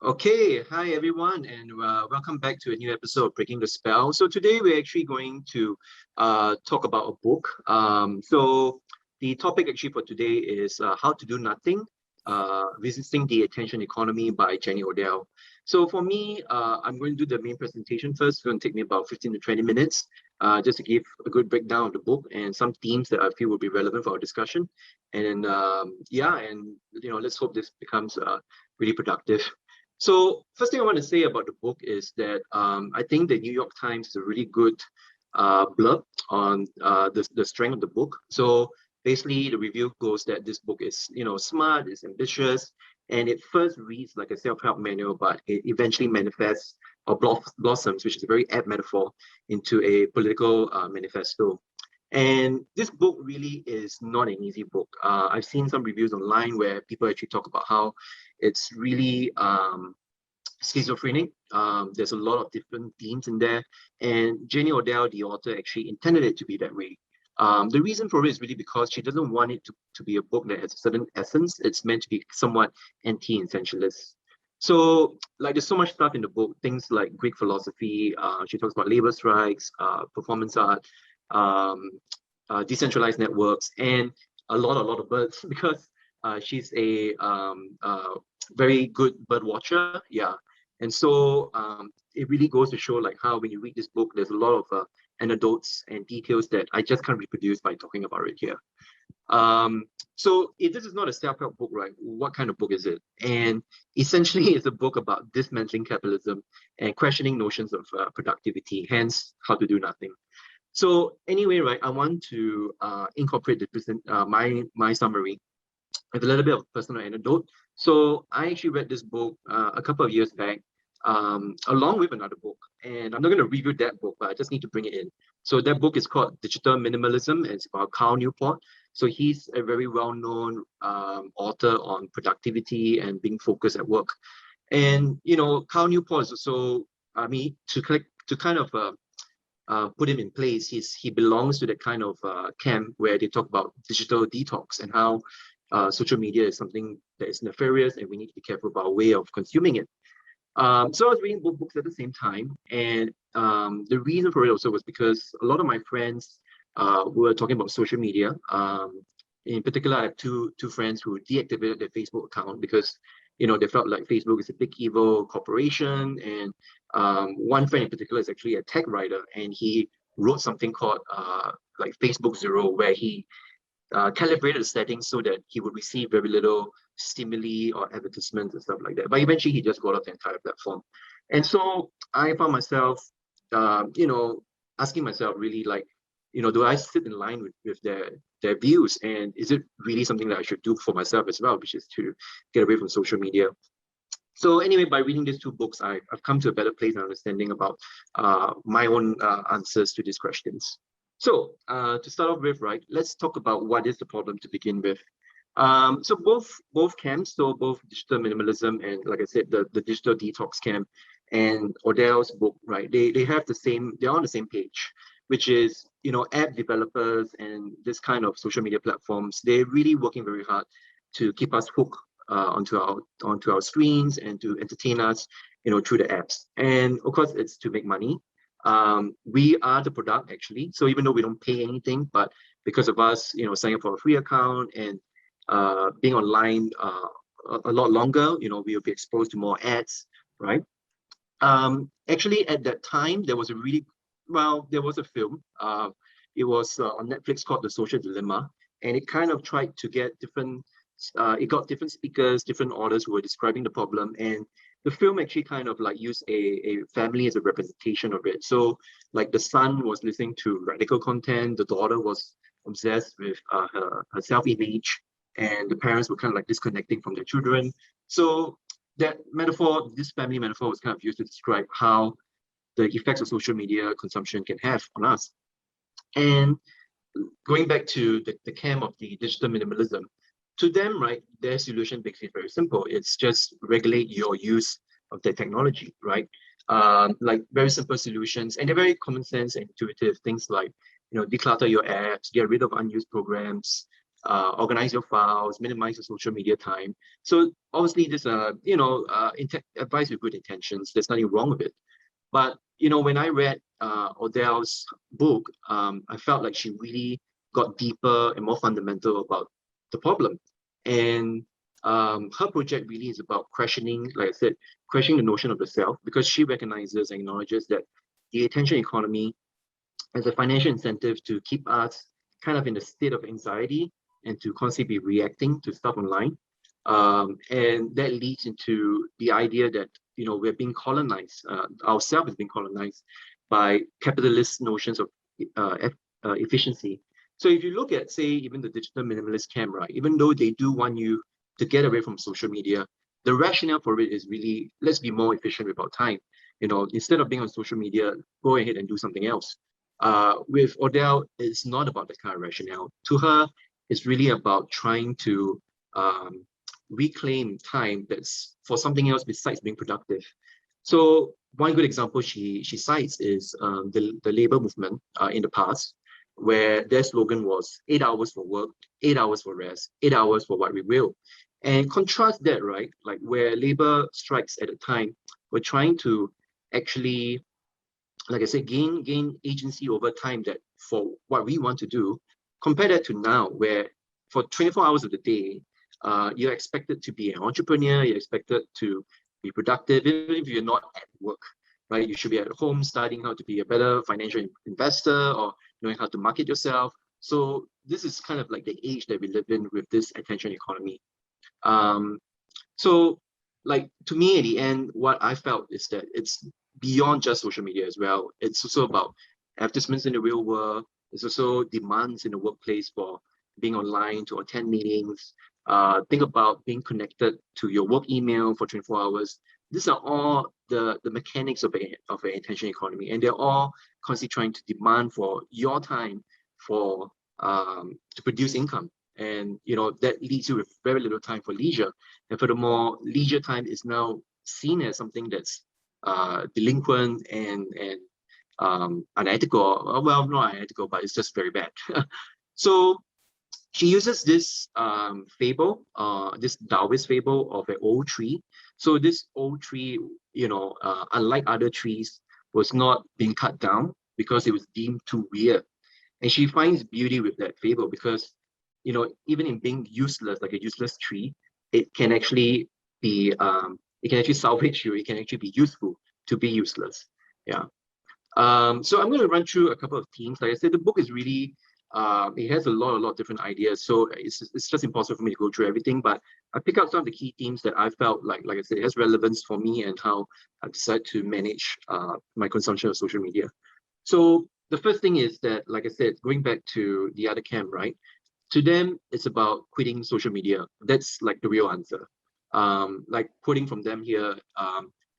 Okay, hi everyone, and welcome back to a new episode of Breaking the Spell. So today we're actually going to talk about a book. So the topic actually for today is How to Do Nothing, Resisting the Attention Economy by Jenny Odell. So for me, I'm going to do the main presentation first. It's going to take me about 15 to 20 minutes just to give a good breakdown of the book and some themes that I feel will be relevant for our discussion. And let's hope this becomes really productive. So first thing I want to say about the book is that I think the New York Times is a really good blurb on the strength of the book. So basically, the review goes that this book is, smart, it's ambitious, and it first reads like a self-help manual, but it eventually manifests or blossoms, which is a very apt metaphor, into a political manifesto. And this book really is not an easy book. I've seen some reviews online where people actually talk about how it's really schizophrenic. There's a lot of different themes in there. And Jenny Odell, the author, actually intended it to be that way. The reason for it is really because she doesn't want it to be a book that has a certain essence. It's meant to be somewhat anti-essentialist. So, like, there's so much stuff in the book, things like Greek philosophy. She talks about labor strikes, performance art, decentralized networks, and a lot of birds because she's a very good bird watcher. Yeah. And so it really goes to show like how when you read this book, there's a lot of anecdotes and details that I just can't reproduce by talking about it here. So if this is not a self-help book, right, what kind of book is it? And essentially it's a book about dismantling capitalism and questioning notions of productivity, hence How to Do Nothing. So anyway, right, I want to incorporate my summary with a little bit of personal anecdote. So I actually read this book a couple of years back, along with another book. And I'm not going to review that book, but I just need to bring it in. So that book is called Digital Minimalism, and it's about Cal Newport. So he's a very well-known author on productivity and being focused at work. And, Cal Newport is also, to kind of put him in place, he belongs to that kind of camp where they talk about digital detox and how social media is something that is nefarious and we need to be careful about our way of consuming it. So I was reading both books at the same time, and the reason for it also was because a lot of my friends were talking about social media. In particular, I have two friends who deactivated their Facebook account because they felt like Facebook is a big evil corporation. And one friend in particular is actually a tech writer, and he wrote something called like Facebook Zero, where he calibrated the settings so that he would receive very little stimuli or advertisements and stuff like that. But eventually he just got off the entire platform. And so I found myself, asking myself really like, do I sit in line with their views? And is it really something that I should do for myself as well, which is to get away from social media? So anyway, by reading these two books, I've come to a better place and understanding about my own answers to these questions. So to start off with, right, let's talk about what is the problem to begin with. So both camps, so both digital minimalism and, like I said, the digital detox camp and Odell's book, right, they have they're on the same page, which is, app developers and this kind of social media platforms, they're really working very hard to keep us hooked onto our screens and to entertain us, through the apps. And of course, it's to make money. We are the product actually. So even though we don't pay anything, but because of us, signing up for a free account and being online a lot longer, we will be exposed to more ads, right? Actually, at that time, there was a film. It was on Netflix called The Social Dilemma, and it kind of tried to get it got different speakers, different authors who were describing the problem, and the film actually kind of like used a family as a representation of it. So like the son was listening to radical content, the daughter was obsessed with her self-image, and the parents were kind of like disconnecting from their children. So that metaphor, this family metaphor, was kind of used to describe how the effects of social media consumption can have on us. And going back to the camp of the digital minimalism, to them, right, their solution basically is very simple. It's just regulate your use of the technology, right? Like very simple solutions, and they're very common sense and intuitive. Things like, declutter your apps, get rid of unused programs, organize your files, minimize your social media time. So obviously this, advice with good intentions. There's nothing wrong with it. But, when I read Odell's book, I felt like she really got deeper and more fundamental about the problem. And her project really is about questioning, like I said, questioning the notion of the self, because she recognizes and acknowledges that the attention economy as a financial incentive to keep us kind of in a state of anxiety and to constantly be reacting to stuff online. And that leads into the idea that, we're being colonized, ourselves is being colonized by capitalist notions of efficiency. So if you look at, say, even the digital minimalist camp, right, even though they do want you to get away from social media, the rationale for it is really, let's be more efficient with our time. Instead of being on social media, go ahead and do something else. With Odell, it's not about that kind of rationale. To her, it's really about trying to reclaim time that's for something else besides being productive. So one good example she cites is the labor movement in the past, where their slogan was 8 hours for work, 8 hours for rest, 8 hours for what we will. And contrast that, right? Like where labor strikes at the time, we're trying to actually, like I said, gain agency over time that for what we want to do, compare that to now, where for 24 hours of the day, you're expected to be an entrepreneur, you're expected to be productive, even if you're not at work, right? You should be at home studying how to be a better financial investor or knowing how to market yourself. So this is kind of like the age that we live in with this attention economy. So like to me at the end, what I felt is that it's beyond just social media as well. It's also about advertisements in the real world. It's also demands in the workplace for being online to attend meetings. Think about being connected to your work email for 24 hours. These are all the mechanics of an attention economy, and they're all constantly trying to demand for your time for to produce income. And that leaves you with very little time for leisure. And furthermore, leisure time is now seen as something that's delinquent and unethical. Well, not unethical, but it's just very bad. So she uses this fable, this Taoist fable of an old tree. So this old tree, unlike other trees, was not being cut down because it was deemed too weird. And she finds beauty with that fable because, even in being useless, like a useless tree, it can actually be, it can actually salvage you. It can actually be useful to be useless. Yeah. So I'm going to run through a couple of themes. Like I said, the book is really, it has a lot of different ideas. So it's just impossible for me to go through everything, but I pick out some of the key themes that I felt like I said, it has relevance for me and how I decided to manage my consumption of social media. So the first thing is that, like I said, going back to the other camp, right? To them, it's about quitting social media. That's like the real answer. Like quoting from them here,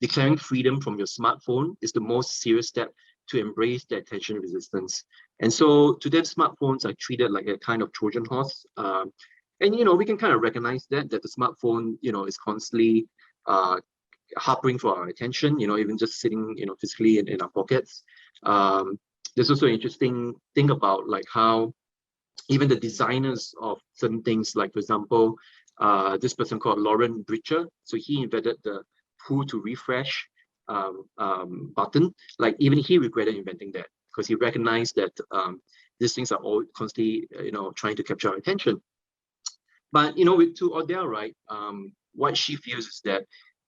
declaring freedom from your smartphone is the most serious step to embrace the attention resistance. And so to them, smartphones are treated like a kind of Trojan horse. And we can kind of recognize that the smartphone, is constantly harping for our attention, even just sitting, physically in our pockets. There's also an interesting thing about like how even the designers of certain things, like for example, this person called Lauren Britcher, so he invented the pull to refresh button. Like even he regretted inventing that because he recognized that these things are all constantly, trying to capture our attention. But to Odell, right, what she feels is that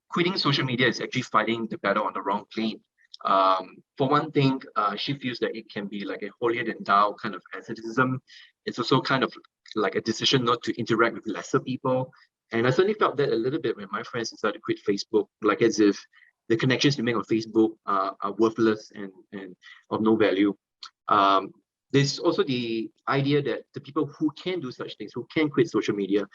quitting social media is actually fighting the battle on the wrong plane. For one thing, she feels that it can be like a holier than thou kind of asceticism. It's also kind of like a decision not to interact with lesser people. And I certainly felt that a little bit when my friends decided to quit Facebook, like as if the connections we make on Facebook are worthless and of no value. There's also the idea that the people who can do such things, who can quit social media,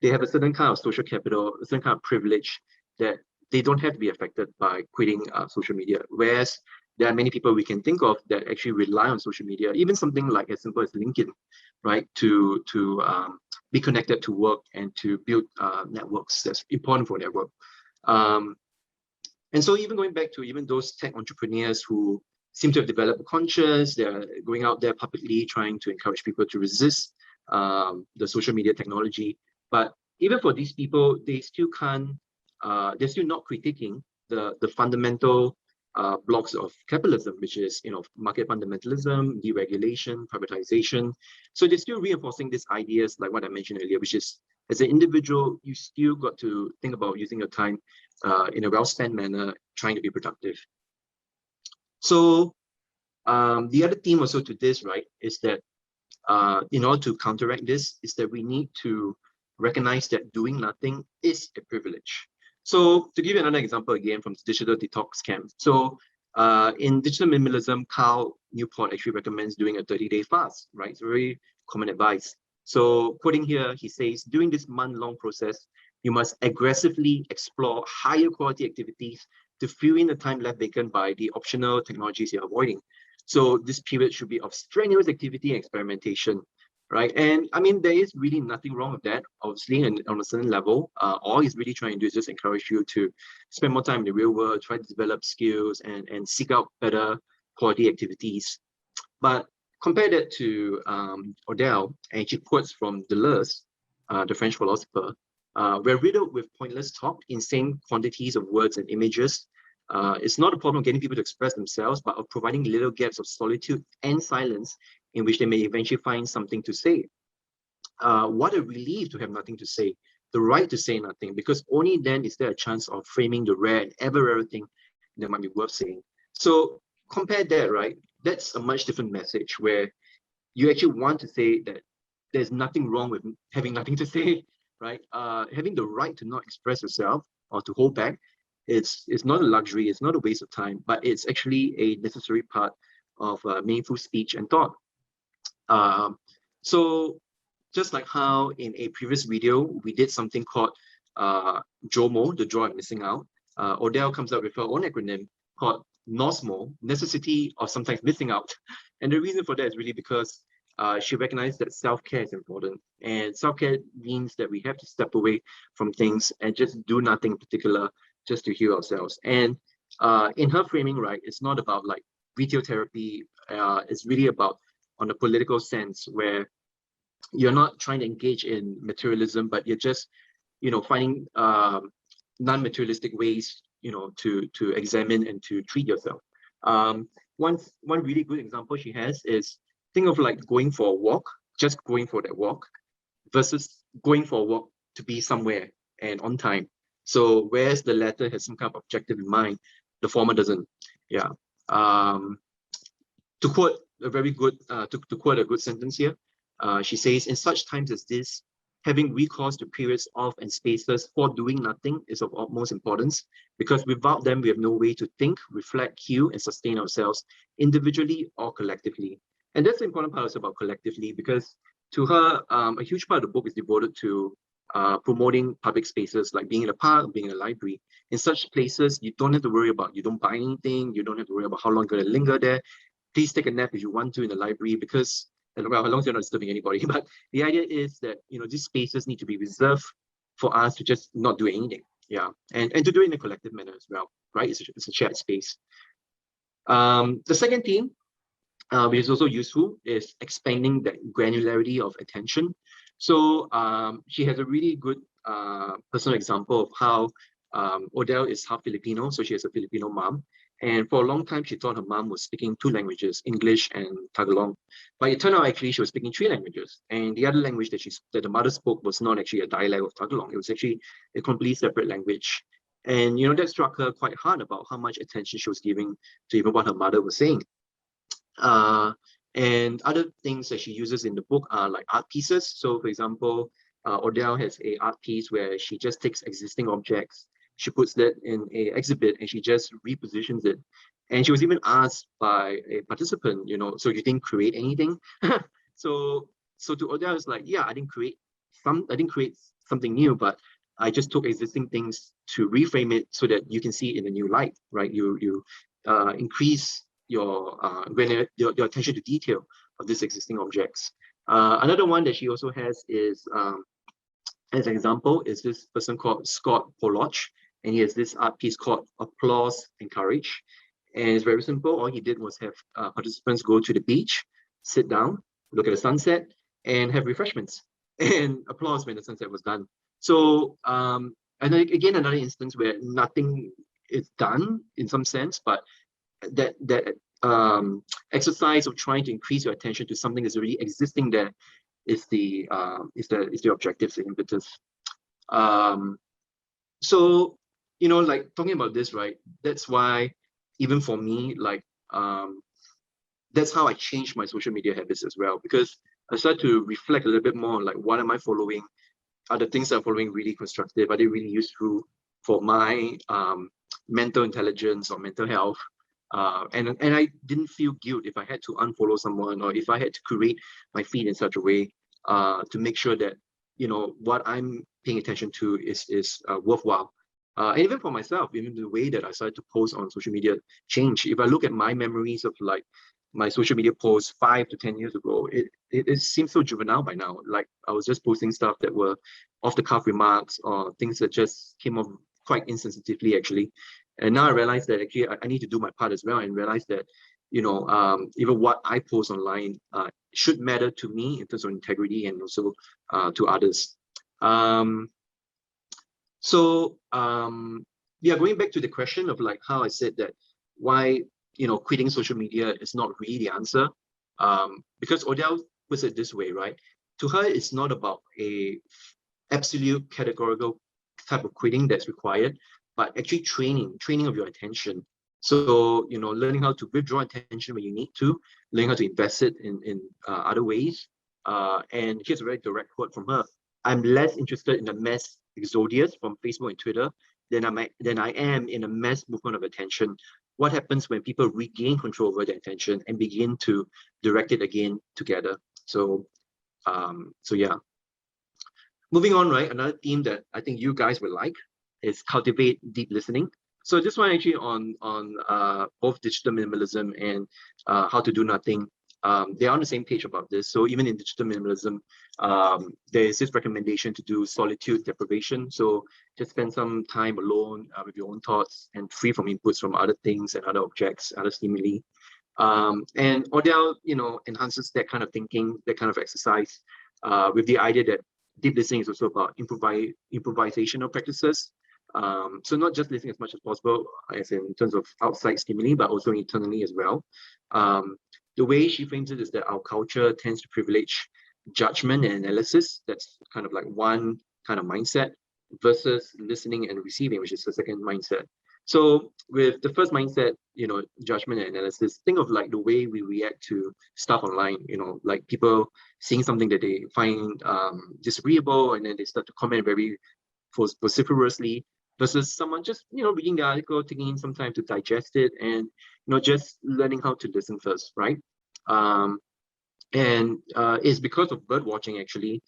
they have a certain kind of social capital, a certain kind of privilege that they don't have to be affected by quitting social media. Whereas there are many people we can think of that actually rely on social media, even something like as simple as LinkedIn, right, to be connected to work and to build networks that's important for their work. And so even going back to even those tech entrepreneurs who seem to have developed a conscience, they're going out there publicly trying to encourage people to resist the social media technology. But even for these people, they still can't, they're still not critiquing the fundamental blocks of capitalism, which is, market fundamentalism, deregulation, privatization. So they're still reinforcing these ideas, like what I mentioned earlier, which is, as an individual, you still got to think about using your time in a well-spent manner, trying to be productive. So the other theme also to this, right, is that in order to counteract this, is that we need to recognize that doing nothing is a privilege. So to give you another example again from the digital detox camp. So in digital minimalism, Carl Newport actually recommends doing a 30-day fast, right? It's very common advice. So quoting here, he says, during this month-long process, you must aggressively explore higher quality activities to fill in the time left vacant by the optional technologies you're avoiding. So this period should be of strenuous activity and experimentation, right? And I mean, there is really nothing wrong with that, obviously, and on a certain level. All he's really trying to do is just encourage you to spend more time in the real world, try to develop skills and seek out better quality activities. But compare that to Odell, and she quotes from Deleuze, the French philosopher, we're riddled with pointless talk, insane quantities of words and images. It's not a problem of getting people to express themselves, but of providing little gaps of solitude and silence in which they may eventually find something to say. What a relief to have nothing to say, the right to say nothing, because only then is there a chance of framing the rare and ever rare thing that might be worth saying. So compare that, right? That's a much different message where you actually want to say that there's nothing wrong with having nothing to say, right? Having the right to not express yourself or to hold back, it's not a luxury, it's not a waste of time, but it's actually a necessary part of meaningful speech and thought. So just like how in a previous video, we did something called JOMO, the joy of missing out, Odell comes up with her own acronym called NOSMO, necessity of sometimes missing out. And the reason for that is really because she recognized that self-care is important. And self-care means that we have to step away from things and just do nothing in particular just to heal ourselves. And in her framing, right, it's not about like retail therapy. It's really about on a political sense where you're not trying to engage in materialism, but you're just, finding non-materialistic ways, to examine and to treat yourself. One really good example she has is think of like going for a walk, just going for that walk, versus going for a walk to be somewhere and on time. So whereas the latter has some kind of objective in mind, the former doesn't. Yeah. To quote a very good, to quote a good sentence here, she says, in such times as this, having recourse to periods of and spaces for doing nothing is of utmost importance, because without them, we have no way to think, reflect, heal, and sustain ourselves individually or collectively. And that's the important part also about collectively, because to her, a huge part of the book is devoted to promoting public spaces, like being in a park, being in a library. In such places, you don't have to worry about, you don't buy anything, you don't have to worry about how long you're going to linger there. Please take a nap if you want to in the library, because, well, as long as you're not disturbing anybody. But the idea is that, these spaces need to be reserved for us to just not do anything. Yeah, and to do it in a collective manner as well, right? It's a shared space. The second theme, which is also useful, is expanding the granularity of attention. So she has a really good personal example of how Odell is half Filipino, so she has a Filipino mom. And for a long time, she thought her mom was speaking 2 languages, English and Tagalog. But it turned out actually she was speaking 3 languages. And the other language that the mother spoke was not actually a dialect of Tagalog. It was actually a completely separate language. And that struck her quite hard about how much attention she was giving to even what her mother was saying. And other things that she uses in the book are like art pieces. So for example, Odell has a art piece where she just takes existing objects, she puts that in a exhibit, and she just repositions it. And she was even asked by a participant, so you didn't create anything? so to Odell, it's like, yeah, I didn't create something new, but I just took existing things to reframe it so that you can see it in a new light, right? You increase your attention to detail of these existing objects. Another one that she also has is, as an example, is this person called Scott Pollock, and he has this art piece called Applause and Courage. And it's very simple. All he did was have participants go to the beach, sit down, look at the sunset, and have refreshments and applause when the sunset was done. So, and then again, another instance where nothing is done in some sense, but that exercise of trying to increase your attention to something that's already existing there is the objective, the impetus. So, like talking about this, right? That's why even for me, like, that's how I changed my social media habits as well, because I started to reflect a little bit more on like, what am I following? Are the things I'm following really constructive? Are they really useful for my mental intelligence or mental health? And I didn't feel guilt if I had to unfollow someone, or if I had to curate my feed in such a way to make sure that what I'm paying attention to is worthwhile. And even for myself, even the way that I started to post on social media changed. If I look at my memories of like my social media posts 5 to 10 years ago, it seems so juvenile by now. Like I was just posting stuff that were off the cuff remarks or things that just came off quite insensitively actually. And now I realize that actually I need to do my part as well, and realize that even what I post online should matter to me in terms of integrity, and also to others. Yeah, going back to the question of like how I said that why quitting social media is not really the answer, because Odell puts it this way, right? To her, it's not about a absolute categorical type of quitting that's required, but actually training of your attention. So learning how to withdraw attention when you need to, learning how to invest it in other ways. And here's a very direct quote from her: "I'm less interested in the mass exodus from Facebook and Twitter than I am in a mass movement of attention. What happens when people regain control over their attention and begin to direct it again together?" So yeah. Moving on, right? Another theme that I think you guys will like is cultivate deep listening. So this one actually on both digital minimalism and how to do nothing. They're on the same page about this. So even in digital minimalism, there is this recommendation to do solitude deprivation. So just spend some time alone with your own thoughts and free from inputs from other things and other objects, other stimuli. And Odell, enhances that kind of thinking, that kind of exercise, with the idea that deep listening is also about improvisational practices. So not just listening as much as possible, as in terms of outside stimuli, but also internally as well. The way she frames it is that our culture tends to privilege judgment and analysis. That's kind of like one kind of mindset, versus listening and receiving, which is the second mindset. So with the first mindset, judgment and analysis, think of like the way we react to stuff online, like people seeing something that they find disagreeable, and then they start to comment very vociferously, versus someone just, reading the article, taking in some time to digest it, and, just learning how to listen first, right? And it's because of bird watching actually,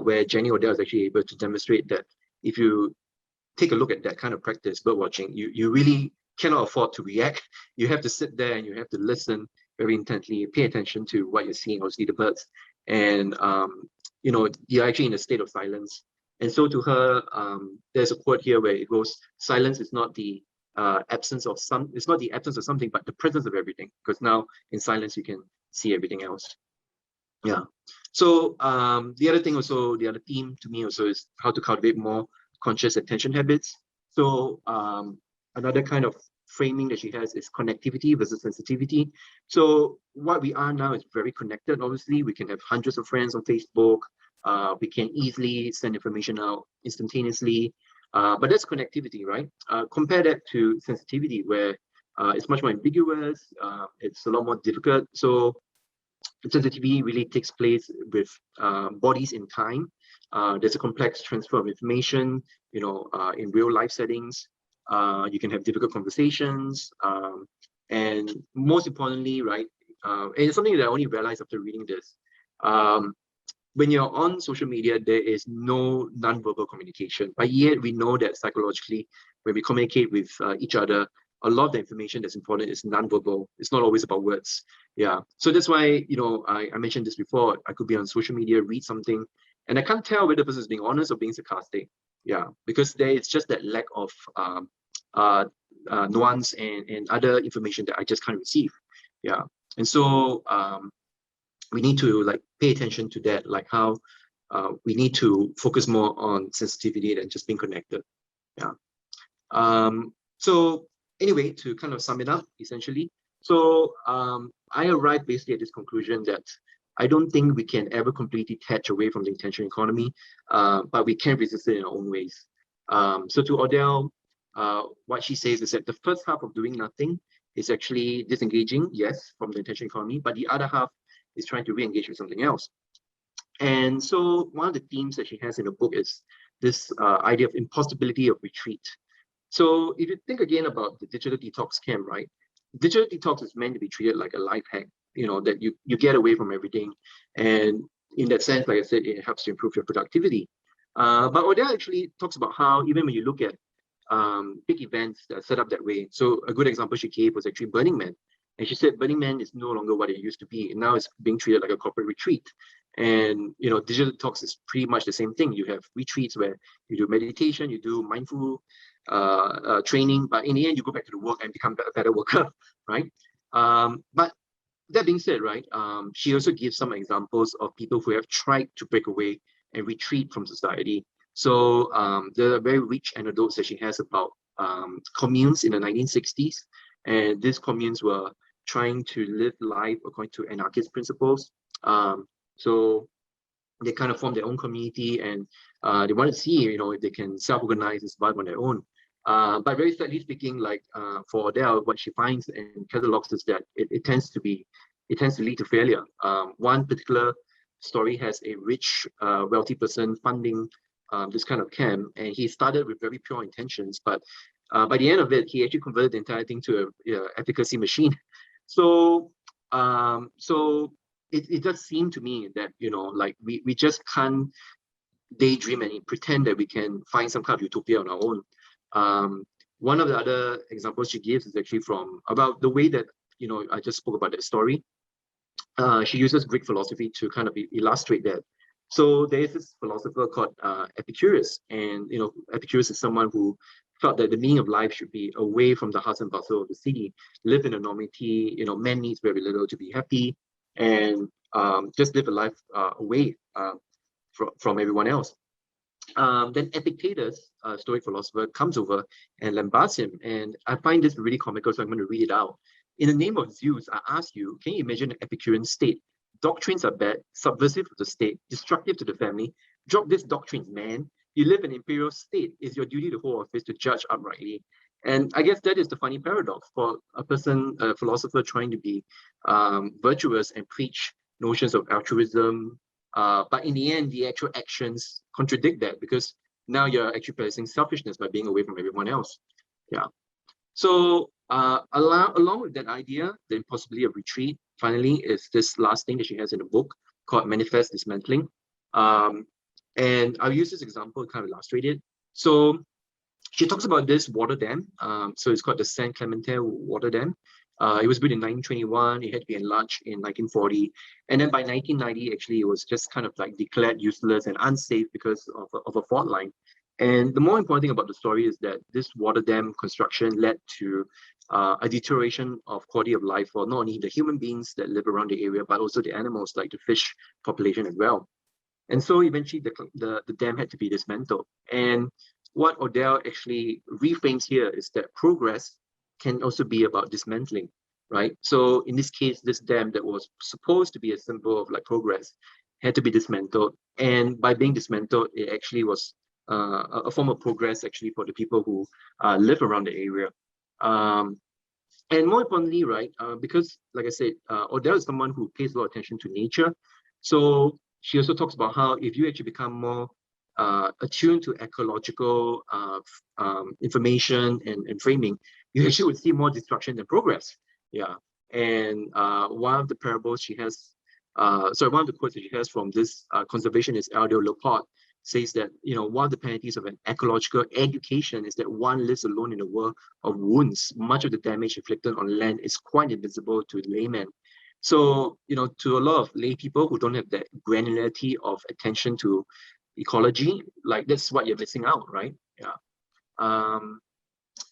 where Jenny Odell is actually able to demonstrate that if you take a look at that kind of practice, bird watching, you really cannot afford to react. You have to sit there and you have to listen very intently, pay attention to what you're seeing or see the birds. And, you're actually in a state of silence. And so to her, there's a quote here where it goes, "Silence is not the absence of it's not the absence of something, but the presence of everything. Because now in silence, you can see everything else." Yeah. So the other thing also, the other theme to me also is how to cultivate more conscious attention habits. So another kind of framing that she has is connectivity versus sensitivity. So what we are now is very connected. Obviously, we can have hundreds of friends on Facebook. We can easily send information out instantaneously. But that's connectivity, right? Compare that to sensitivity, where it's much more ambiguous. It's a lot more difficult. So sensitivity really takes place with bodies in time. There's a complex transfer of information, in real life settings. You can have difficult conversations. And most importantly, right, and it's something that I only realized after reading this. When you're on social media, there is no non-verbal communication, but yet we know that psychologically, when we communicate with each other, a lot of the information that's important is non-verbal. It's not always about words. Yeah. So that's why, I mentioned this before. I could be on social media, read something, and I can't tell whether the person is being honest or being sarcastic. Yeah, because there is just that lack of nuance and other information that I just can't receive. Yeah. And so we need to like pay attention to that, like how we need to focus more on sensitivity than just being connected. Yeah. So anyway, to kind of sum it up, essentially, so I arrived basically at this conclusion that I don't think we can ever completely detach away from the intention economy, but we can resist it in our own ways. So to Odell, what she says is that the first half of doing nothing is actually disengaging, yes, from the intention economy, but the other half is trying to re-engage with something else. And so one of the themes that she has in the book is this idea of impossibility of retreat. So if you think again about the digital detox camp, right? Digital detox is meant to be treated like a life hack, that you get away from everything. And in that sense, like I said, it helps to improve your productivity. But Odell actually talks about how even when you look at big events that are set up that way. So a good example she gave was actually Burning Man. And she said Burning Man is no longer what it used to be. And now it's being treated like a corporate retreat. And digital detox is pretty much the same thing. You have retreats where you do meditation, you do mindful training, but in the end, you go back to the work and become a better worker, right? But that being said, right, she also gives some examples of people who have tried to break away and retreat from society. So there are very rich anecdotes that she has about communes in the 1960s, and these communes were trying to live life according to anarchist principles. So they kind of formed their own community, and they want to see, if they can self-organize and survive on their own. But very sadly speaking, like for Odell, what she finds and catalogs is that it tends to lead to failure. One particular story has a rich, wealthy person funding this kind of camp, and he started with very pure intentions, but by the end of it, he actually converted the entire thing to a efficacy machine. So, so it does seem to me that like we just can't daydream and pretend that we can find some kind of utopia on our own. One of the other examples she gives is actually from about the way that I just spoke about that story. She uses Greek philosophy to kind of illustrate that. So there is this philosopher called Epicurus, and Epicurus is someone who felt that the meaning of life should be away from the hustle and bustle of the city, live in anonymity. Man needs very little to be happy, and just live a life away from everyone else. Then Epictetus, a Stoic philosopher, comes over and lambasts him. And I find this really comical, so I'm going to read it out. In the name of Zeus, I ask you, can you imagine an Epicurean state? Doctrines are bad, subversive of the state, destructive to the family. Drop these doctrines, man. You live in an imperial state. It's your duty to hold office to judge uprightly. And I guess that is the funny paradox for a person, a philosopher trying to be virtuous and preach notions of altruism, but in the end, the actual actions contradict that, because now you're actually practicing selfishness by being away from everyone else. Yeah. So along with that idea, the impossibility of retreat, finally, is this last thing that she has in the book called Manifest Dismantling. And I'll use this example to kind of illustrate it. So she talks about this water dam. So it's called the San Clemente water dam. It was built in 1921. It had to be enlarged in 1940. And then by 1990, actually, it was just kind of like declared useless and unsafe because of a fault line. And the more important thing about the story is that this water dam construction led to a deterioration of quality of life for not only the human beings that live around the area, but also the animals like the fish population as well. And so eventually the dam had to be dismantled. And what Odell actually reframes here is that progress can also be about dismantling, right? So in this case, this dam that was supposed to be a symbol of like progress had to be dismantled. And by being dismantled, it actually was a form of progress actually for the people who live around the area. And more importantly, right, because like I said, Odell is someone who pays a lot of attention to nature. So she also talks about how if you actually become more attuned to ecological information and framing, you actually would see more destruction than progress. Yeah. And one of the parables she has, one of the quotes that she has from this conservationist Aldo Leopold says that, one of the penalties of an ecological education is that one lives alone in a world of wounds. Much of the damage inflicted on land is quite invisible to laymen. So, to a lot of lay people who don't have that granularity of attention to ecology, like that's what you're missing out, right? Yeah.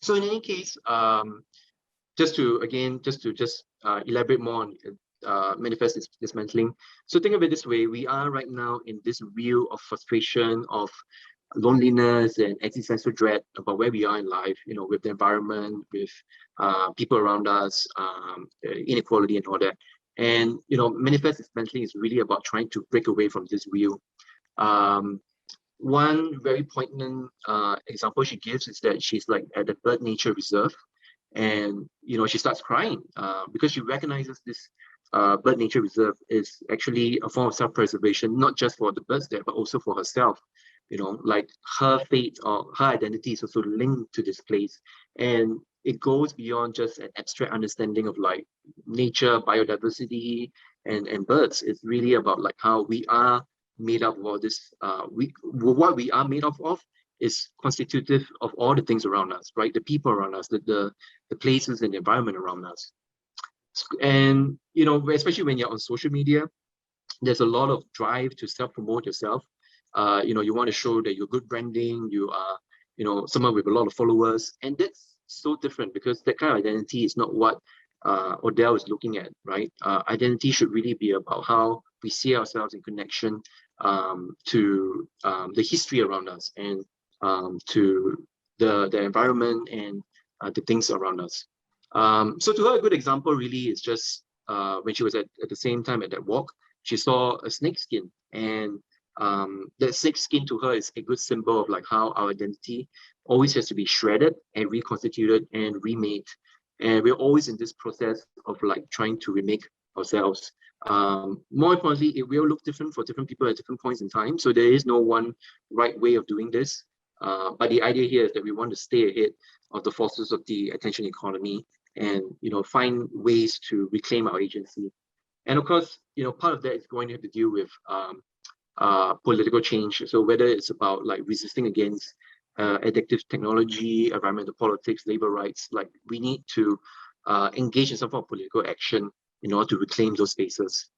So in any case, just to elaborate more on Manifest Dismantling. So think of it this way: we are right now in this wheel of frustration, of loneliness and existential dread about where we are in life, with the environment, with people around us, inequality and all that. And, Manifest Dismantling is really about trying to break away from this wheel. One very poignant example she gives is that she's like at the bird nature reserve, and she starts crying because she recognizes this bird nature reserve is actually a form of self-preservation, not just for the birds there, but also for herself. Like her fate or her identity is also linked to this place, and it goes beyond just an abstract understanding of like nature, biodiversity, and birds. It's really about like how we are made up of all this. What we are made up of is constitutive of all the things around us, right? The people around us, the places and the environment around us. And especially when you're on social media, there's a lot of drive to self-promote yourself. You want to show that you're good branding, you are, someone with a lot of followers, and that's so different because that kind of identity is not what Odell is looking at, right? Identity should really be about how we see ourselves in connection to the history around us and to the environment and the things around us. So to her, a good example really is just when she was at the same time at that walk, she saw a snake skin, and that snake skin to her is a good symbol of like how our identity always has to be shredded and reconstituted and remade. And we're always in this process of like trying to remake ourselves. More importantly, it will look different for different people at different points in time. So there is no one right way of doing this. But the idea here is that we want to stay ahead of the forces of the attention economy and find ways to reclaim our agency. And of course, part of that is going to have to deal with political change. So whether it's about like resisting against addictive technology, environmental politics, labor rights, like we need to engage in some form of political action in order to reclaim those spaces.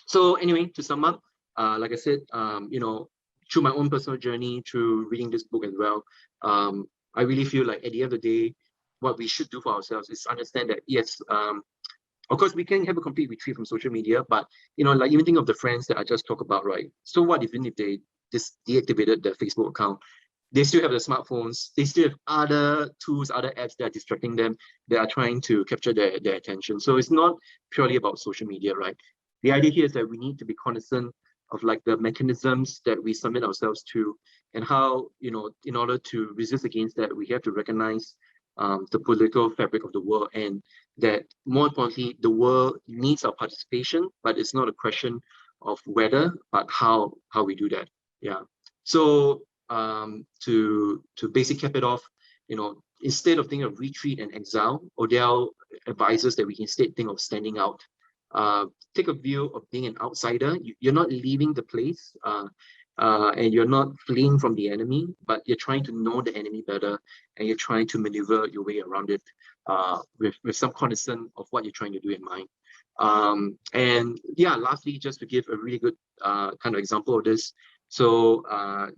So anyway, to sum up, like I said, through my own personal journey, through reading this book as well, I really feel like at the end of the day, what we should do for ourselves is understand that, yes, of course, we can have a complete retreat from social media, but like even think of the friends that I just talked about, right? So what even if they just deactivated their Facebook account? They still have their smartphones. They still have other tools, other apps that are distracting them, that are trying to capture their attention. So it's not purely about social media, right? The idea here is that we need to be cognizant of like the mechanisms that we submit ourselves to, and how in order to resist against that, we have to recognize the political fabric of the world, and that more importantly, the world needs our participation, but it's not a question of whether, but how we do that. Yeah. So to basically cap it off, instead of thinking of retreat and exile, Odell advises that we can instead think of standing out. Take a view of being an outsider. You're not leaving the place, and you're not fleeing from the enemy, but you're trying to know the enemy better, and you're trying to maneuver your way around it with some cognizance of what you're trying to do in mind. And yeah, lastly, just to give a really good kind of example of this. So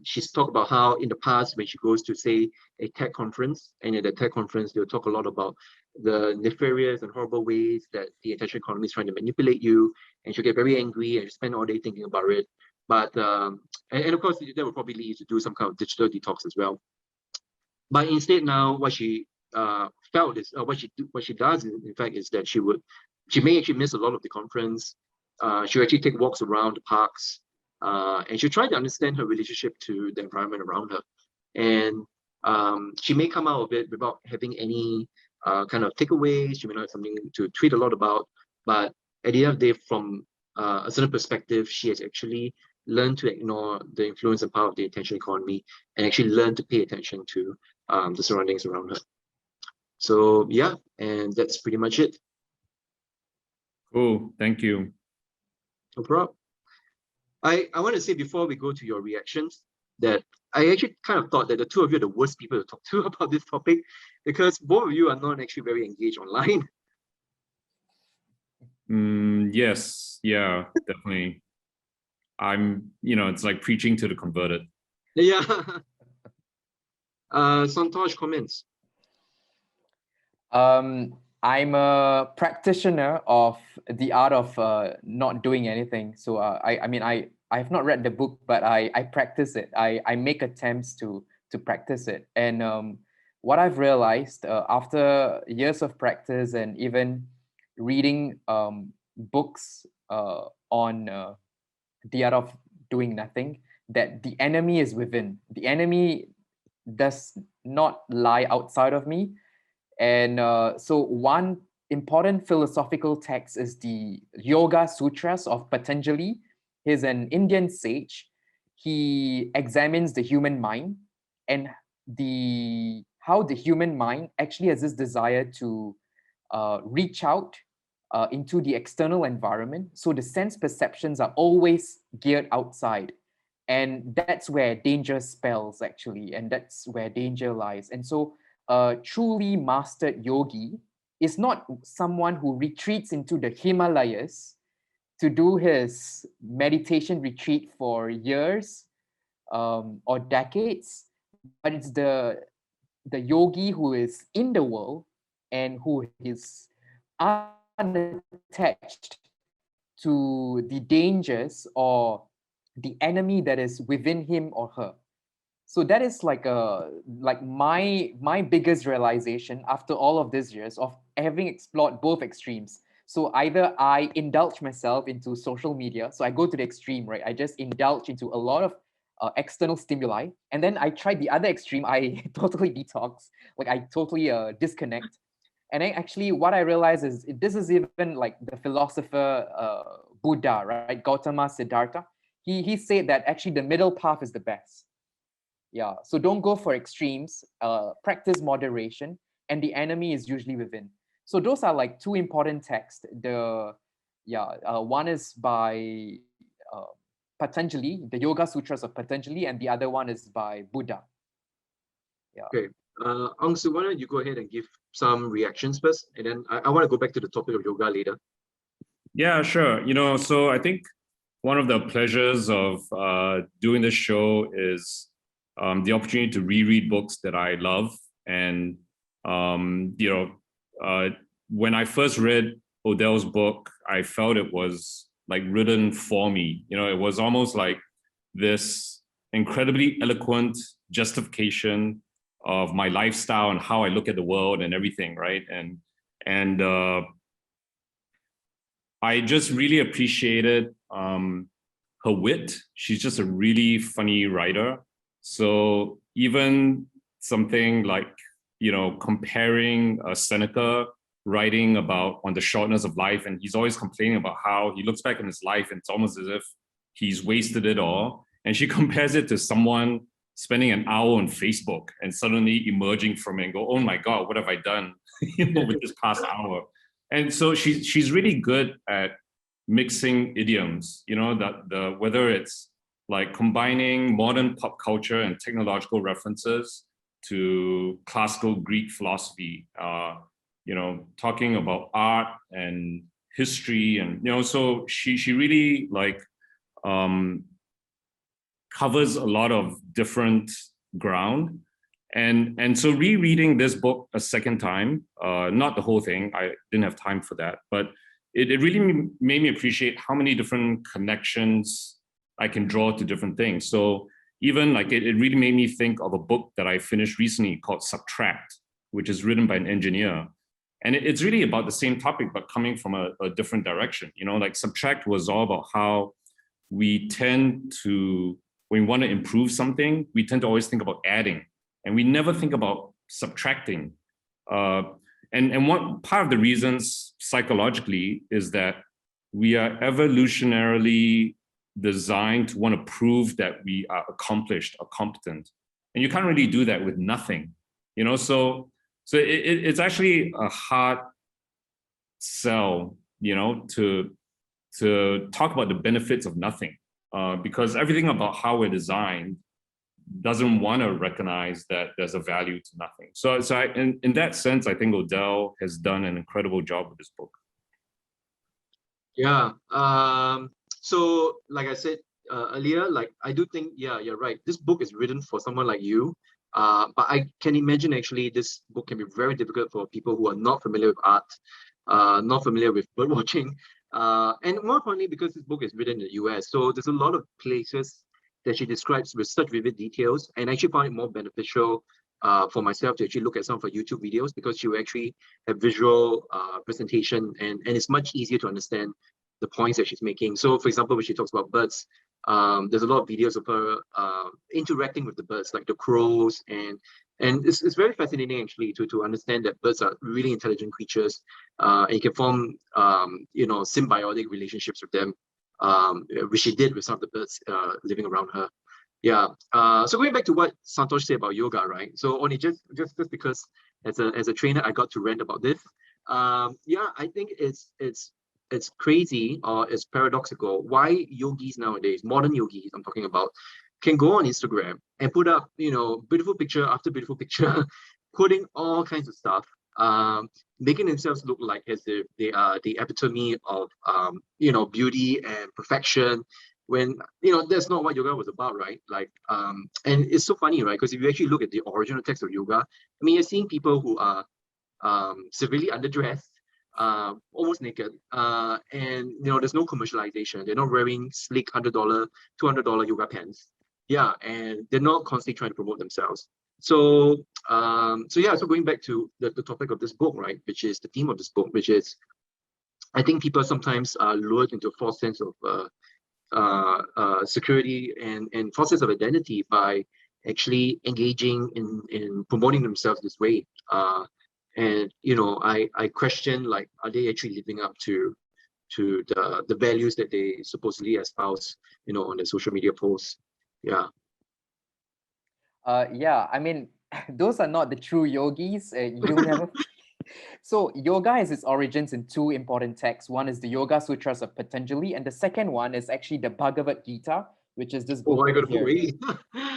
she's talked about how in the past, when she goes to, say, a tech conference, and at the tech conference, they'll talk a lot about the nefarious and horrible ways that the attention economy is trying to manipulate you, and she'll get very angry and spend all day thinking about it. But and of course, that would probably lead you to do some kind of digital detox as well. But instead, now what she felt is what she does in fact is that she may actually miss a lot of the conference. She'll actually take walks around the parks, and she'll try to understand her relationship to the environment around her. And she may come out of it without having any kind of takeaways. She may not have something to tweet a lot about, but at the end of the day, from a certain perspective, she has actually learned to ignore the influence and power of the attention economy, and actually learn to pay attention to the surroundings around her. So yeah, and that's pretty much it. Cool, thank you. No problem. I want to say before we go to your reactions that I actually kind of thought that the two of you are the worst people to talk to about this topic, because both of you are not actually very engaged online. Yes, yeah, definitely. I'm, it's like preaching to the converted. Yeah. Santosh, comments? I'm a practitioner of the art of not doing anything. So I mean, I have not read the book, but I practice it. I make attempts to practice it. And what I've realized after years of practice and even reading books on the art of doing nothing, that the enemy is within. The enemy does not lie outside of me. And so one important philosophical text is the Yoga Sutras of Patanjali. He's an Indian sage. He examines the human mind and the how the human mind actually has this desire to reach out into the external environment. So the sense perceptions are always geared outside. And that's where danger spells, actually. And that's where danger lies. And so a truly mastered yogi is not someone who retreats into the Himalayas to do his meditation retreat for years or decades, but it's the yogi who is in the world and who is unattached to the dangers or the enemy that is within him or her. So that is like my biggest realization after all of these years of having explored both extremes. So either I indulge myself into social media, so I go to the extreme, right? I just indulge into a lot of external stimuli, and then I tried the other extreme. I totally detox, like I totally disconnect. And then actually, what I realized is this is even like the philosopher Buddha, right? Gautama Siddhartha. He said that actually the middle path is the best. Yeah, so don't go for extremes, practice moderation, and the enemy is usually within. So those are like two important texts. One is by Patanjali, the Yoga Sutras of Patanjali, and the other one is by Buddha. Yeah. Okay. Unsu, why don't you go ahead and give some reactions first, and then I want to go back to the topic of yoga later. Yeah, sure. So I think one of the pleasures of doing this show is the opportunity to reread books that I love. And, when I first read Odell's book, I felt it was like written for me. It was almost like this incredibly eloquent justification of my lifestyle and how I look at the world and everything, right? And I just really appreciated her wit. She's just a really funny writer. So even something like, comparing Seneca writing about on the shortness of life, and he's always complaining about how he looks back in his life and it's almost as if he's wasted it all. And she compares it to someone spending an hour on Facebook and suddenly emerging from it and go, oh my God, what have I done with this past hour? And so she's really good at mixing idioms, that whether it's like combining modern pop culture and technological references to classical Greek philosophy, talking about art and history, and so she really covers a lot of different ground. And so rereading this book a second time, not the whole thing, I didn't have time for that, but it really made me appreciate how many different connections I can draw to different things. So even like it really made me think of a book that I finished recently called Subtract, which is written by an engineer. And it's really about the same topic, but coming from a different direction. Like Subtract was all about how we tend to, when we want to improve something, we tend to always think about adding, and we never think about subtracting. And one part of the reasons psychologically is that we are evolutionarily designed to want to prove that we are accomplished or competent. And you can't really do that with nothing, so it's actually a hard sell, to talk about the benefits of nothing, because everything about how we're designed doesn't want to recognize that there's a value to nothing. So in that sense, I think Odell has done an incredible job with this book. Yeah. So like I said earlier, like I do think, yeah, you're right. This book is written for someone like you. But I can imagine actually this book can be very difficult for people who are not familiar with art, not familiar with bird watching, and more importantly, because this book is written in the US. So there's a lot of places that she describes with such vivid details, and I actually found it more beneficial for myself to actually look at some of her YouTube videos, because she will actually have visual presentation, and it's much easier to understand the points that she's making. So for example, when she talks about birds, there's a lot of videos of her interacting with the birds, like the crows, and it's very fascinating actually to understand that birds are really intelligent creatures, and you can form symbiotic relationships with them, which she did with some of the birds living around her. Yeah. So going back to what Santosh said about yoga, right? So only just because as a trainer I got to rant about this. Yeah, I think it's crazy, or it's paradoxical why yogis nowadays, modern yogis I'm talking about, can go on Instagram and put up, beautiful picture after beautiful picture, putting all kinds of stuff, making themselves look like as if they are the epitome of, beauty and perfection, when, that's not what yoga was about, right? Like, and it's so funny, right? Because if you actually look at the original text of yoga, I mean, you're seeing people who are severely underdressed, almost naked, and there's no commercialization. They're not wearing sleek $100, $200 yoga pants. Yeah, and they're not constantly trying to promote themselves. So, so going back to the topic of this book, right, which is the theme of this book, which is, I think people sometimes are lured into a false sense of security and false sense of identity by actually engaging in promoting themselves this way. And I question, like, are they actually living up to the values that they supposedly espouse, on their social media posts? Yeah. Yeah, I mean, those are not the true yogis. You'll never. So yoga has its origins in two important texts. One is the Yoga Sutras of Patanjali, and the second one is actually the Bhagavad Gita, which is this book Oh, I got here. really.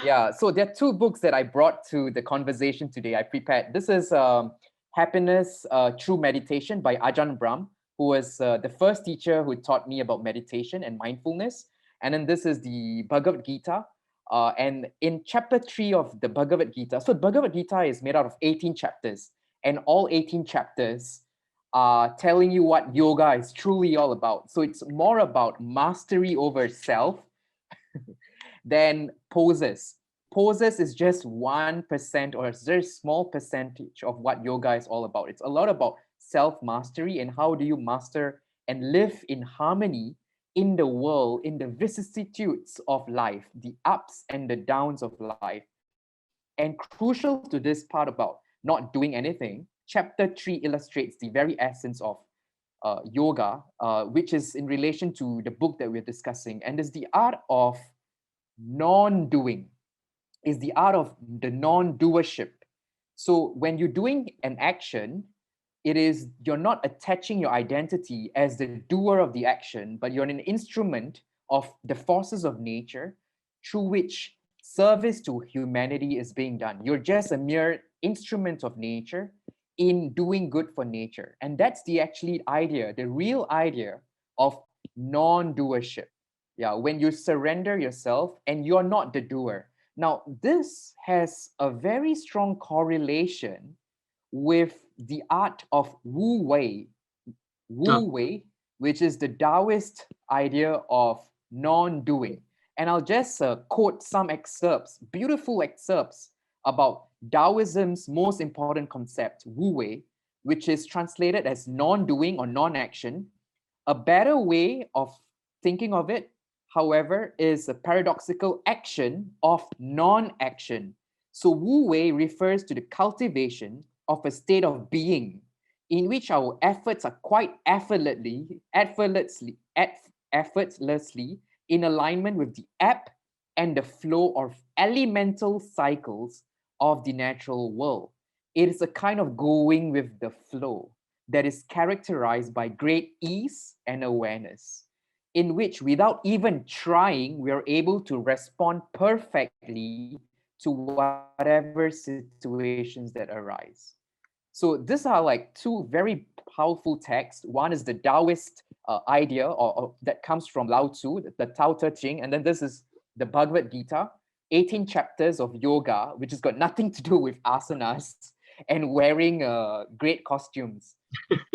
Yeah, so there are two books that I brought to the conversation today. I prepared. This is Happiness Through Meditation by Ajahn Brahm, who was the first teacher who taught me about meditation and mindfulness. And then this is the Bhagavad Gita. And in chapter 3 of the Bhagavad Gita, so Bhagavad Gita is made out of 18 chapters, and all 18 chapters are telling you what yoga is truly all about. So it's more about mastery over self than poses. Poses is just 1% or a very small percentage of what yoga is all about. It's a lot about self-mastery and how do you master and live in harmony in the world, in the vicissitudes of life, the ups and the downs of life. And crucial to this part about not doing anything, chapter 3 illustrates the very essence of yoga, which is in relation to the book that we're discussing. And it's the art of non-doing, is the art of the non-doership. So when you're doing an action, you're not attaching your identity as the doer of the action, but you're an instrument of the forces of nature through which service to humanity is being done. You're just a mere instrument of nature in doing good for nature. And that's the actually idea, the real idea of non-doership. Yeah, when you surrender yourself and you're not the doer. Now, this has a very strong correlation with the art of Wu-Wei. Wu-Wei, which is the Taoist idea of non-doing. And I'll just quote some excerpts, beautiful excerpts about Taoism's most important concept, Wu-Wei, which is translated as non-doing or non-action. A better way of thinking of it, however, is a paradoxical action of non-action. So Wu-Wei refers to the cultivation of a state of being in which our efforts are quite effortlessly in alignment with the ebb and the flow of elemental cycles of the natural world. It is a kind of going with the flow that is characterized by great ease and awareness, in which without even trying, we are able to respond perfectly to whatever situations that arise. So these are like two very powerful texts. One is the Taoist idea or that comes from Lao Tzu, the Tao Te Ching, and then this is the Bhagavad Gita, 18 chapters of yoga, which has got nothing to do with asanas, and wearing great costumes.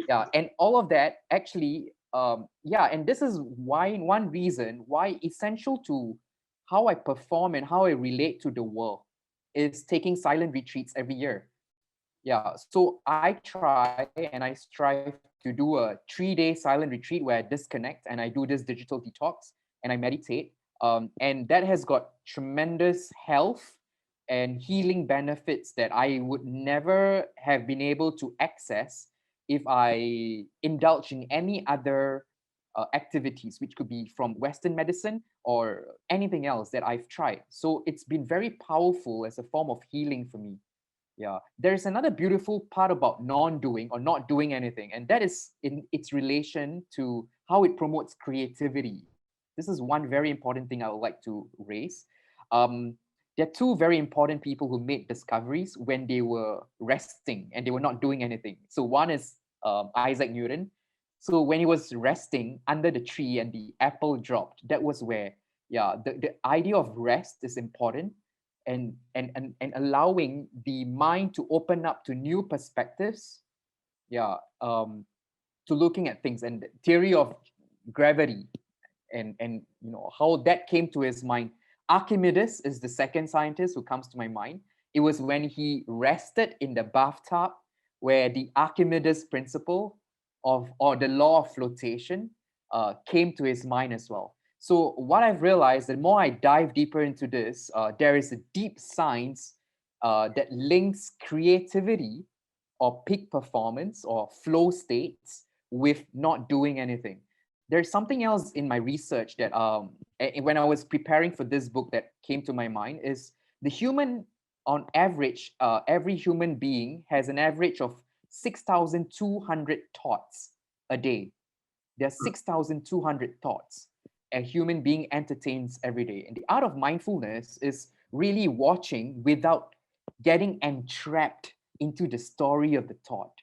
Yeah, and all of that actually, yeah, and this is why one reason why essential to how I perform and how I relate to the world is taking silent retreats every year. Yeah, so I try and I strive to do a 3-day silent retreat where I disconnect and I do this digital detox and I meditate. And that has got tremendous health and healing benefits that I would never have been able to access if I indulge in any other activities, which could be from Western medicine or anything else that I've tried. So it's been very powerful as a form of healing for me. Yeah, there's another beautiful part about non-doing or not doing anything, and that is in its relation to how it promotes creativity. This is one very important thing I would like to raise. There are two very important people who made discoveries when they were resting and they were not doing anything. So one is Isaac Newton. So when he was resting under the tree and the apple dropped, that was where, yeah, the idea of rest is important, and allowing the mind to open up to new perspectives, yeah, to looking at things, and the theory of gravity, and how that came to his mind. Archimedes is the second scientist who comes to my mind. It was when he rested in the bathtub where the Archimedes principle of, or the law of flotation, came to his mind as well. So what I've realized, the more I dive deeper into this, there is a deep science that links creativity or peak performance or flow states with not doing anything. There's something else in my research that when I was preparing for this book that came to my mind is the human, on average, every human being has an average of 6,200 thoughts a day. There are 6,200 thoughts a human being entertains every day. And the art of mindfulness is really watching without getting entrapped into the story of the thought.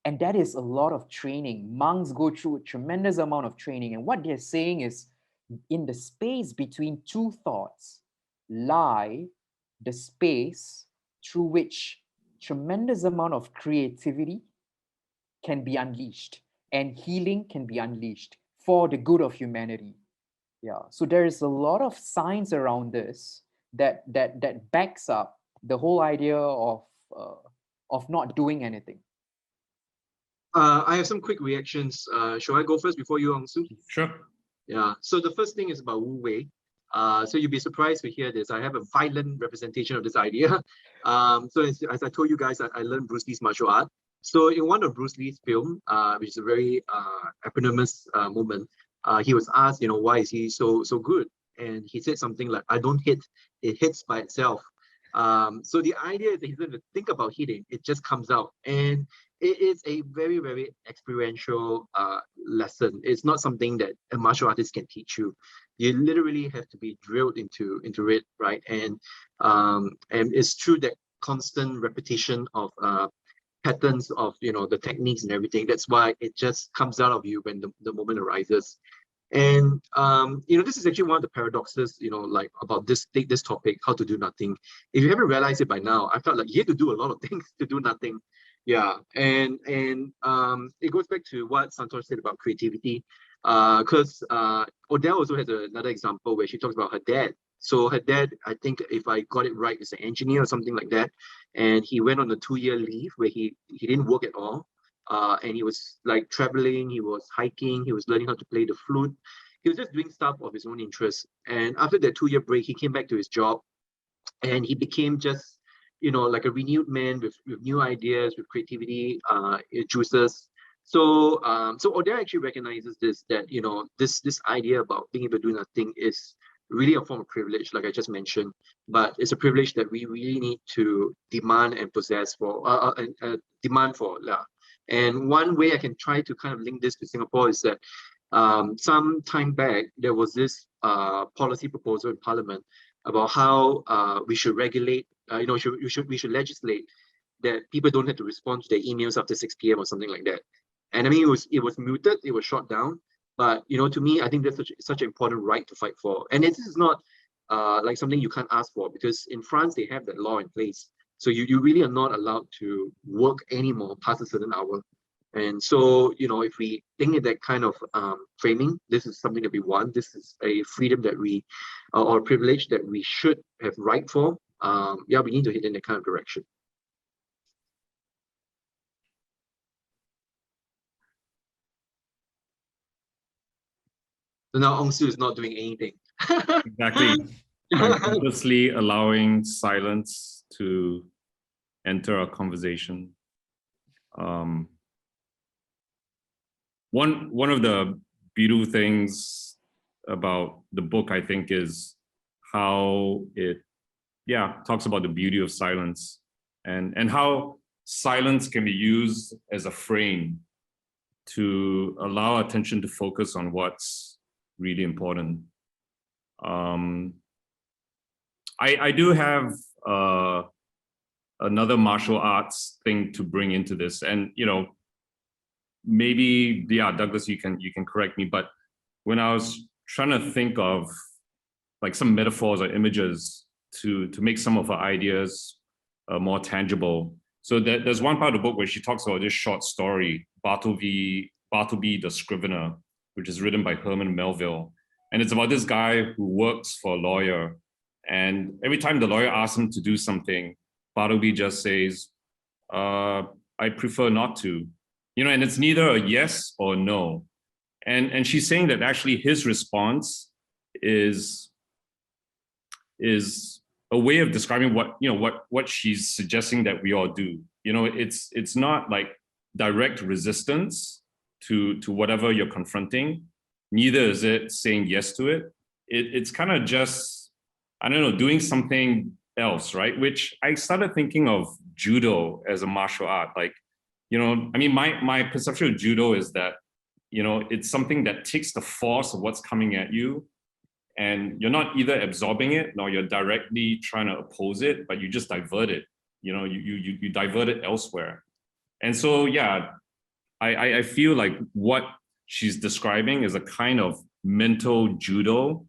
And that is a lot of training. Monks go through a tremendous amount of training. And what they're saying is, in the space between two thoughts lie the space through which tremendous amount of creativity can be unleashed and healing can be unleashed for the good of humanity. Yeah, so there is a lot of science around this that backs up the whole idea of not doing anything. I have some quick reactions. Shall I go first before you, Unsu? Sure. Yeah. So the first thing is about Wu-Wei. So you'd be surprised to hear this. I have a violent representation of this idea. So as I told you guys, I learned Bruce Lee's martial art. So in one of Bruce Lee's film, which is a very eponymous moment, he was asked, why is he so good? And he said something like, "I don't hit; it hits by itself." So the idea is that he doesn't think about hitting; it just comes out, and it is a very, very experiential lesson. It's not something that a martial artist can teach you. You literally have to be drilled into it, right? And it's through that constant repetition of patterns of the techniques and everything. That's why it just comes out of you when the moment arises. And this is actually one of the paradoxes, like about this topic, how to do nothing. If you haven't realized it by now, I felt like you have to do a lot of things to do nothing. Yeah, and it goes back to what Santosh said about creativity, because Odell also has another example where she talks about her dad. So her dad, I think if I got it right, is an engineer or something like that, and he went on a 2-year leave where he didn't work at all, and he was like traveling, he was hiking, he was learning how to play the flute, he was just doing stuff of his own interest. And after that 2-year break, he came back to his job, and he became just like a renewed man with new ideas, with creativity juices. So Odell actually recognizes this, that this idea about being able to do nothing is really a form of privilege, like I just mentioned, but it's a privilege that we really need to demand and possess for, demand for. Yeah. And one way I can try to kind of link this to Singapore is that some time back there was this policy proposal in Parliament about how we should regulate, we should legislate that people don't have to respond to their emails after 6 p.m. or something like that. And I mean, it was muted, it was shot down. But to me, I think that's such an important right to fight for. And this is not like something you can't ask for, because in France they have that law in place. So you really are not allowed to work anymore past a certain hour. And so, if we think in that kind of framing, this is something that we want. This is a freedom that we, or a privilege that we should have right for. Yeah, we need to hit in that kind of direction. So now Unsu is not doing anything. Exactly. I'm purposely allowing silence to enter a conversation. One of the beautiful things about the book, I think, is how it, talks about the beauty of silence, and how silence can be used as a frame to allow attention to focus on what's really important. I do have another martial arts thing to bring into this, and maybe Douglas, you can correct me, but when I was trying to think of like some metaphors or images to make some of her ideas more tangible. So there's one part of the book where she talks about this short story, Bartleby the Scrivener, which is written by Herman Melville. And it's about this guy who works for a lawyer. And every time the lawyer asks him to do something, Bartleby just says, I prefer not to. And it's neither a yes or a no. And she's saying that actually his response is a way of describing what she's suggesting that we all do. It's not like direct resistance to whatever you're confronting. Neither is it saying yes to it. It's kind of just, I don't know, doing something else, right? Which I started thinking of Judo as a martial art. Like, my perception of Judo is that, it's something that takes the force of what's coming at you, and you're not either absorbing it nor you're directly trying to oppose it, but you just divert it. You divert it elsewhere. And so, I feel like what she's describing is a kind of mental judo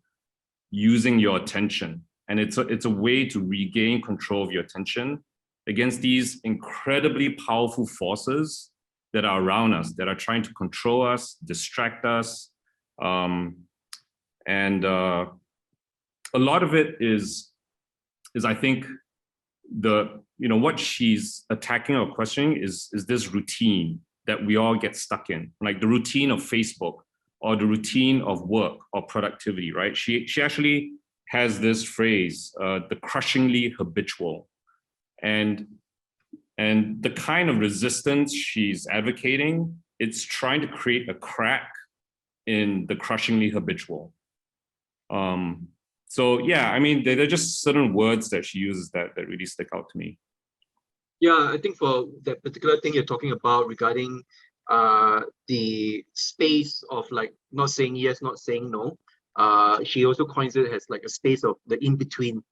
using your attention. And it's a way to regain control of your attention against these incredibly powerful forces that are around us, that are trying to control us, distract us. And a lot of it is I think what she's attacking or questioning is this routine that we all get stuck in, like the routine of Facebook or the routine of work or productivity, right? She actually has this phrase, the crushingly habitual. And the kind of resistance she's advocating, it's trying to create a crack in the crushingly habitual. So there are just certain words that she uses that really stick out to me. Yeah, I think for that particular thing you're talking about regarding the space of like not saying yes, not saying no, she also coins it as like a space of the in-between.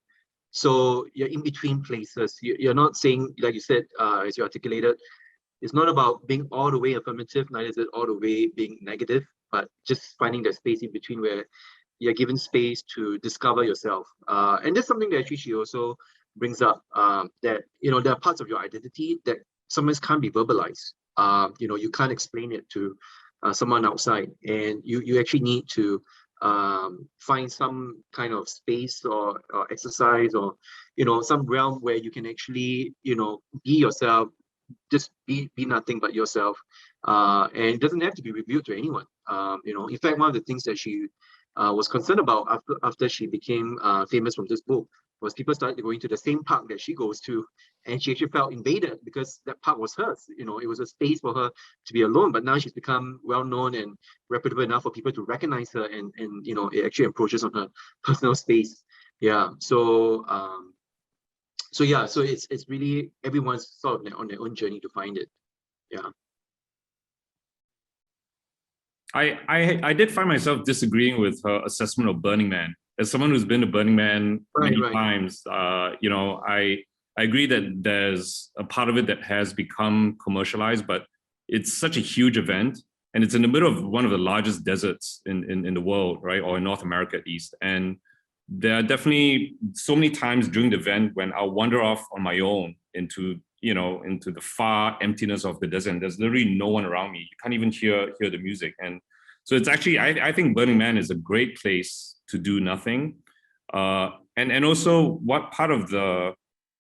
So you're in between places. You're not saying, like you said, as you articulated, it's not about being all the way affirmative, neither is it all the way being negative, but just finding that space in between where you're given space to discover yourself. And that's something that actually she also brings up, that, there are parts of your identity that sometimes can't be verbalized. You can't explain it to someone outside, and you actually need to find some kind of space or exercise or, some realm where you can actually, be yourself, just be nothing but yourself. And it doesn't have to be revealed to anyone. In fact, one of the things that she was concerned about after she became famous from this book was people started going to the same park that she goes to, and she actually felt invaded because that park was hers. It was a space for her to be alone. But now she's become well known and reputable enough for people to recognize her, and it actually approaches on her personal space. Yeah. So it's really everyone's sort of on their own journey to find it. Yeah. I did find myself disagreeing with her assessment of Burning Man. As someone who's been to Burning Man many times, I agree that there's a part of it that has become commercialized, but it's such a huge event, and it's in the middle of one of the largest deserts in the world, right, or in North America at least. And there are definitely so many times during the event when I'll wander off on my own into, into the far emptiness of the desert. And there's literally no one around me. You can't even hear the music. And so it's actually, I think Burning Man is a great place to do nothing. And also what part of the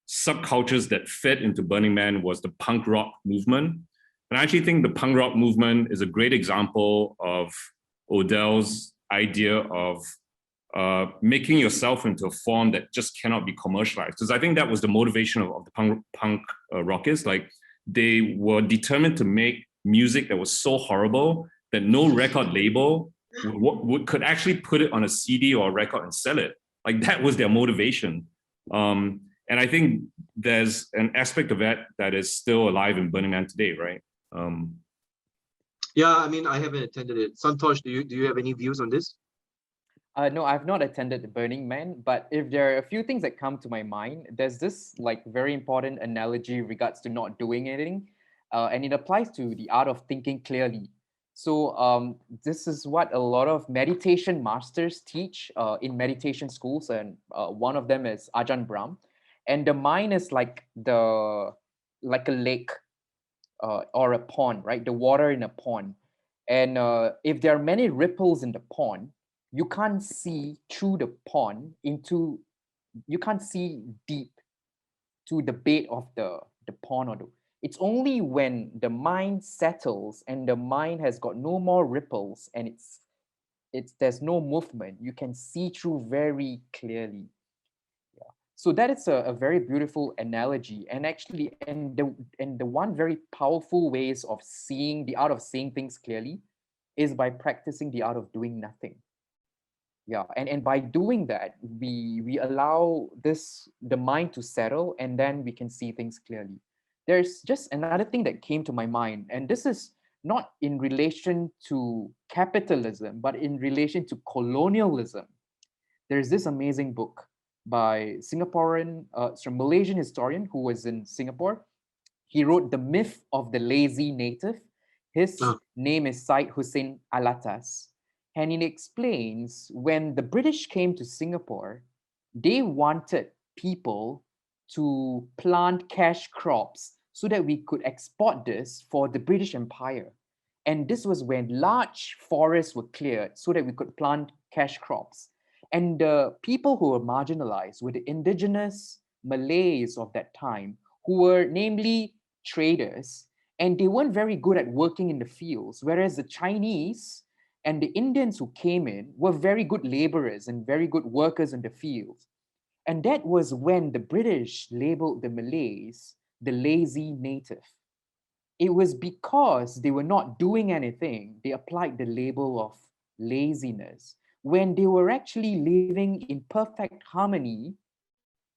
subcultures that fed into Burning Man was the punk rock movement. And I actually think the punk rock movement is a great example of Odell's idea of making yourself into a form that just cannot be commercialized. Because I think that was the motivation of the punk rockers. Like, they were determined to make music that was so horrible that no record label could actually put it on a CD or a record and sell it. Like, that was their motivation. And I think there's an aspect of that is still alive in Burning Man today, right? Yeah, I mean, I haven't attended it. Santosh, do you have any views on this? No, I've not attended the Burning Man, but if there are a few things that come to my mind, there's this like very important analogy regards to not doing anything, and it applies to the art of thinking clearly. So this is what a lot of meditation masters teach in meditation schools, and one of them is Ajahn Brahm. And the mind is like a lake or a pond, right? The water in a pond. And if there are many ripples in the pond, you can't see through the pond you can't see deep to the bed of the pond. It's only when the mind settles and the mind has got no more ripples and there's no movement, you can see through very clearly. So that is a very beautiful analogy, and actually, and the one very powerful ways of seeing the art of seeing things clearly is by practicing the art of doing nothing. Yeah, and by doing that, we allow the mind to settle, and then we can see things clearly. There's just another thing that came to my mind, and this is not in relation to capitalism, but in relation to colonialism. There's this amazing book by Malaysian historian who was in Singapore. He wrote The Myth of the Lazy Native. His name is Syed Hussein Alatas. And he explains when the British came to Singapore, they wanted people to plant cash crops so that we could export this for the British Empire. And this was when large forests were cleared so that we could plant cash crops. And the people who were marginalized were the indigenous Malays of that time, who were namely traders, and they weren't very good at working in the fields, whereas the Chinese and the Indians who came in were very good laborers and very good workers in the fields. And that was when the British labeled the Malays the lazy native. It was because they were not doing anything, they applied the label of laziness when they were actually living in perfect harmony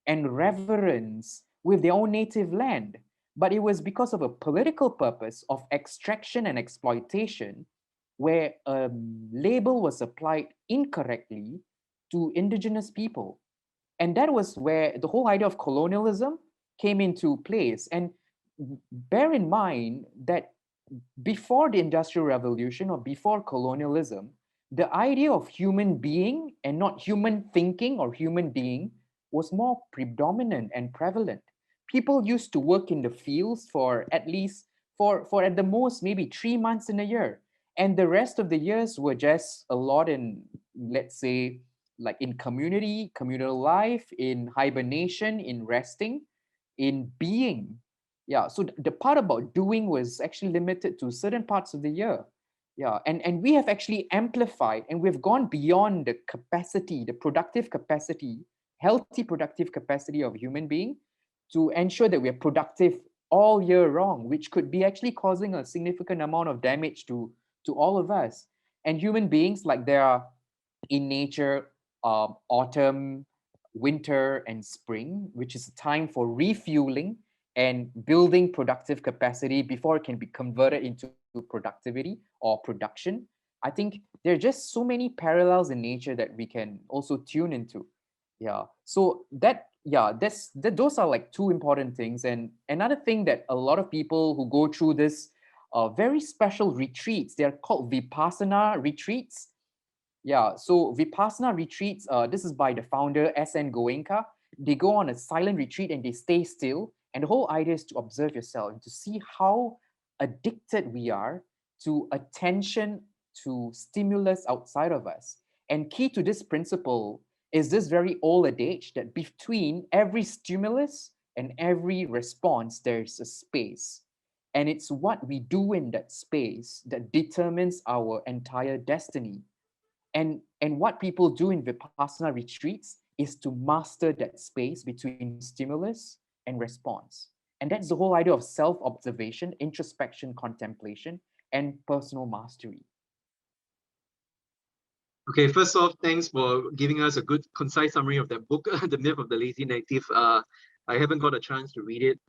and reverence with their own native land. But it was because of a political purpose of extraction and exploitation where a label was applied incorrectly to indigenous people. And that was where the whole idea of colonialism came into place. And bear in mind that before the Industrial Revolution or before colonialism, the idea of human being and not human thinking or human being was more predominant and prevalent. People used to work in the fields for at least for at the most maybe 3 months in a year. And the rest of the years were just a lot in, let's say, like in communal life, in hibernation, in resting, in being. Yeah, so the part about doing was actually limited to certain parts of the year. Yeah, and we have actually amplified and we've gone beyond the capacity, the productive capacity, healthy productive capacity of a human being to ensure that we're productive all year long, which could be actually causing a significant amount of damage to all of us. And human beings, like there are in nature, autumn, winter, and spring, which is a time for refueling and building productive capacity before it can be converted into productivity or production. I think there are just so many parallels in nature that we can also tune into. Yeah. So those are like two important things. And another thing that a lot of people who go through this very special retreats, they're called Vipassana retreats. Yeah, so Vipassana retreats, this is by the founder, S.N. Goenka. They go on a silent retreat and they stay still. And the whole idea is to observe yourself and to see how addicted we are to attention, to stimulus outside of us. And key to this principle is this very old adage that between every stimulus and every response, there's a space. And it's what we do in that space that determines our entire destiny. And what people do in Vipassana retreats is to master that space between stimulus and response. And that's the whole idea of self-observation, introspection, contemplation, and personal mastery. Okay, first off, thanks for giving us a good, concise summary of that book, The Myth of the Lazy Native. I haven't got a chance to read it,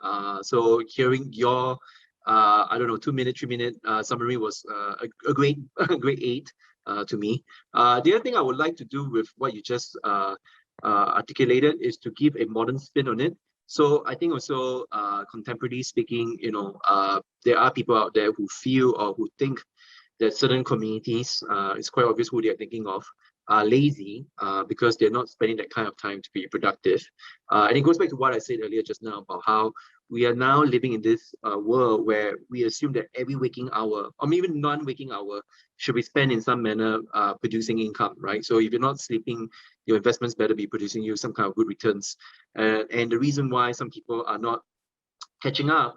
so hearing your, I don't know, 2 minute, 3 minute summary was a great, great aid to me. The other thing I would like to do with what you just articulated is to give a modern spin on it. So I think also, contemporarily speaking, there are people out there who feel or who think that certain communities, it's quite obvious who they're thinking of, are lazy because they're not spending that kind of time to be productive. And it goes back to what I said earlier just now about how we are now living in this world where we assume that every waking hour, or maybe even non-waking hour, should be spent in some manner producing income, right? So if you're not sleeping, your investments better be producing you some kind of good returns. And the reason why some people are not catching up,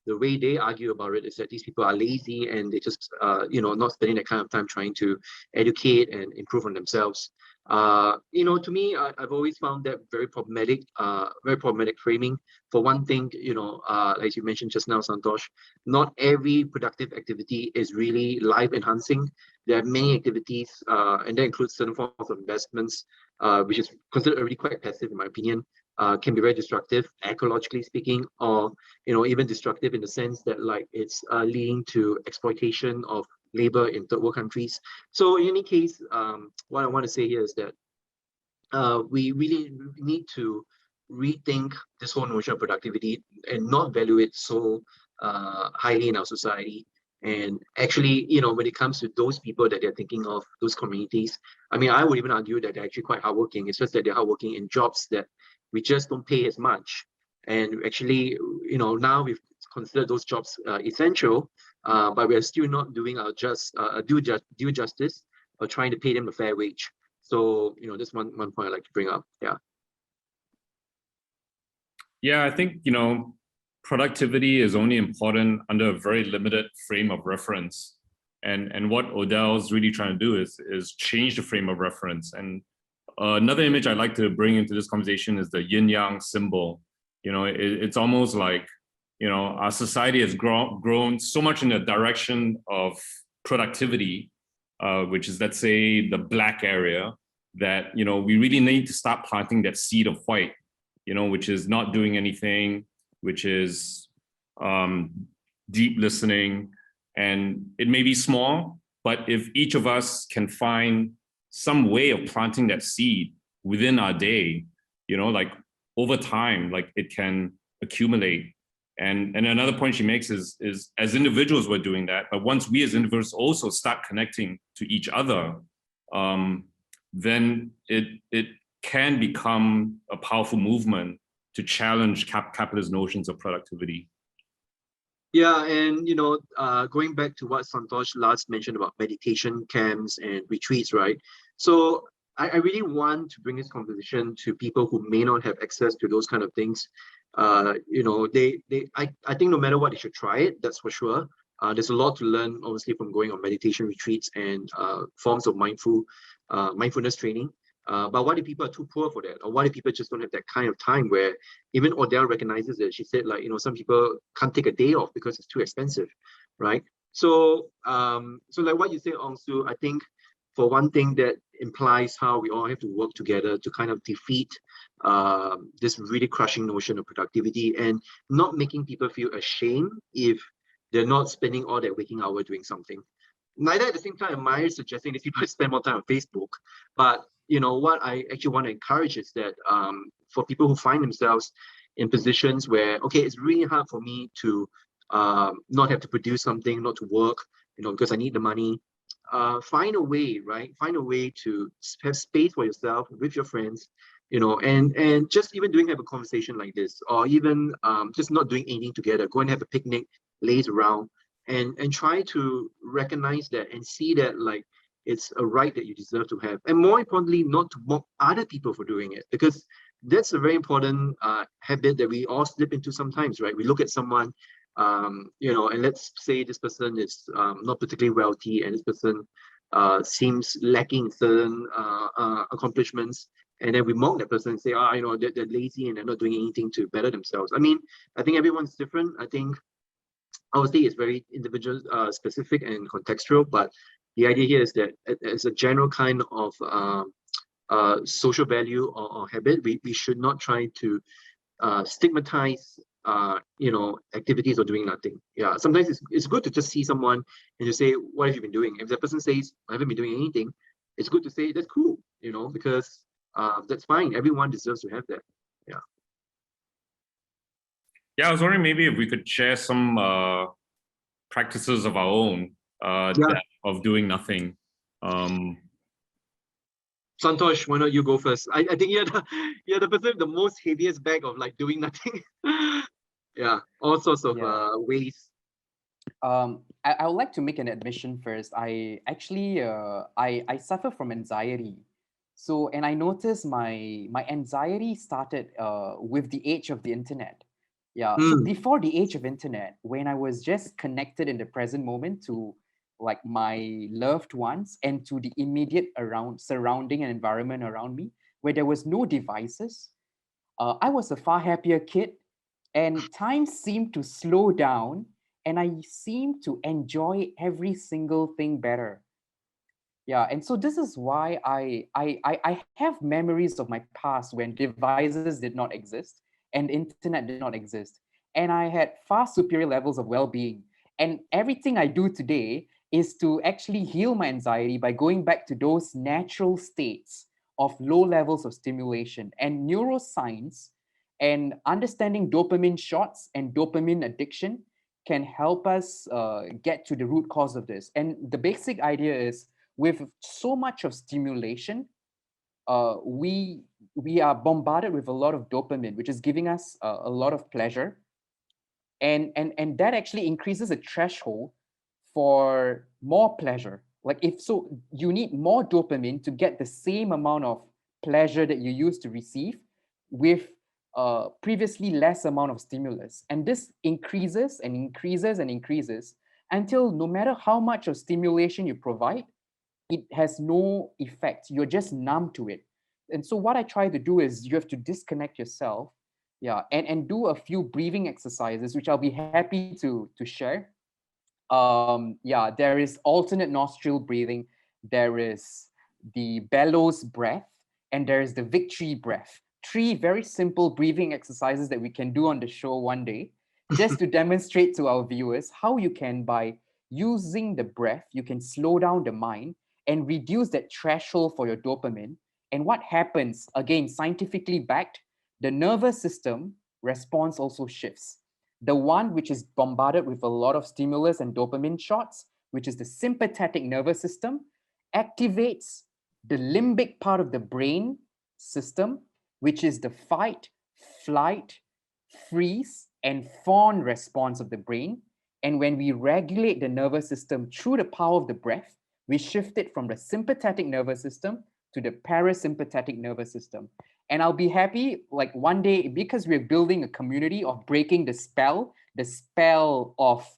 the way they argue about it is that these people are lazy and they just, not spending that kind of time trying to educate and improve on themselves. To me, I've always found that very problematic framing. For one thing, as you mentioned just now, Santosh, not every productive activity is really life enhancing. There are many activities, and that includes certain forms of investments, which is considered already quite passive in my opinion, can be very destructive, ecologically speaking, or even destructive in the sense that like it's leading to exploitation of labor in third world countries. So in any case, what I want to say here is that we really need to rethink this whole notion of productivity and not value it so highly in our society. And actually, when it comes to those people that they're thinking of, those communities, I mean, I would even argue that they're actually quite hardworking. It's just that they're hardworking in jobs that we just don't pay as much. And actually, now we've considered those jobs essential, but we're still not doing our due justice or trying to pay them a fair wage. So, that's one point I'd like to bring up. Yeah. Yeah, I think, productivity is only important under a very limited frame of reference. And what Odell's really trying to do is change the frame of reference. And another image I'd like to bring into this conversation is the yin-yang symbol. It's almost like, our society has grown so much in the direction of productivity, which is, let's say, the black area, that, we really need to stop planting that seed of white, which is not doing anything, which is deep listening. And it may be small, but if each of us can find some way of planting that seed within our day, like over time, like it can accumulate. And another point she makes is as individuals we're doing that, but once we as individuals also start connecting to each other, then it can become a powerful movement to challenge capitalist notions of productivity. Yeah, and going back to what Santosh last mentioned about meditation camps and retreats, right? So I really want to bring this conversation to people who may not have access to those kind of things. I think no matter what, they should try it. That's for sure. There's a lot to learn, obviously, from going on meditation retreats and forms of mindfulness training. But what if people are too poor for that? Or what if people just don't have that kind of time where even Odell recognizes it? She said, like, some people can't take a day off because it's too expensive, right? So, so like what you say, Unsu, I think for one thing that implies how we all have to work together to kind of defeat this really crushing notion of productivity and not making people feel ashamed if they're not spending all their waking hour doing something. Neither at the same time am I suggesting that people spend more time on Facebook, but what I actually want to encourage is that for people who find themselves in positions where, okay, it's really hard for me to not have to produce something, not to work, because I need the money. find a way, right? Find a way to have space for yourself with your friends, and just even have a conversation like this, or even just not doing anything together. Go and have a picnic, laze around, and try to recognize that and see that like it's a right that you deserve to have, and more importantly, not to mock other people for doing it, because that's a very important habit that we all slip into sometimes, right? We look at someone, and let's say this person is not particularly wealthy, and this person seems lacking certain accomplishments, and then we mock that person and say, they're lazy and they're not doing anything to better themselves. I mean, I think everyone's different. I think obviously it's very individual, specific and contextual, but the idea here is that as a general kind of social value or habit, we should not try to stigmatize activities or doing nothing. Yeah, sometimes it's good to just see someone and to say, what have you been doing? If the person says, I haven't been doing anything, it's good to say, that's cool, because that's fine. Everyone deserves to have that. Yeah. Yeah, I was wondering maybe if we could share some practices of our own of doing nothing. Santosh, why not you go first? I think you're the person with the most heaviest bag of like doing nothing. Yeah, all sorts of ways. I would like to make an admission first. I actually I suffer from anxiety. So, and I noticed my anxiety started with the age of the internet. Yeah. So before the age of internet, when I was just connected in the present moment to like my loved ones and to the immediate surrounding and environment around me, where there was no devices, I was a far happier kid, and time seemed to slow down, and I seemed to enjoy every single thing better. Yeah, and so this is why I have memories of my past when devices did not exist and the internet did not exist, and I had far superior levels of well-being. And everything I do today is to actually heal my anxiety by going back to those natural states of low levels of stimulation. And neuroscience and understanding dopamine shots and dopamine addiction can help us get to the root cause of this. And the basic idea is, with so much of stimulation, we are bombarded with a lot of dopamine, which is giving us a lot of pleasure, and that actually increases the threshold for more pleasure. Like, if so, you need more dopamine to get the same amount of pleasure that you used to receive with previously less amount of stimulus, and this increases and increases and increases until no matter how much of stimulation you provide, it has no effect. You're just numb to it. And so what I try to do is, you have to disconnect yourself, and do a few breathing exercises, which I'll be happy to share. There is alternate nostril breathing, there is the bellows breath, and there is the victory breath. Three very simple breathing exercises that we can do on the show one day, just to demonstrate to our viewers how you can, by using the breath, you can slow down the mind and reduce that threshold for your dopamine. And what happens, again, scientifically backed, the nervous system response also shifts. The one which is bombarded with a lot of stimulus and dopamine shots, which is the sympathetic nervous system, activates the limbic part of the brain system, which is the fight, flight, freeze, and fawn response of the brain. And when we regulate the nervous system through the power of the breath, we shift it from the sympathetic nervous system to the parasympathetic nervous system. And I'll be happy, like, one day, because we're building a community of breaking the spell of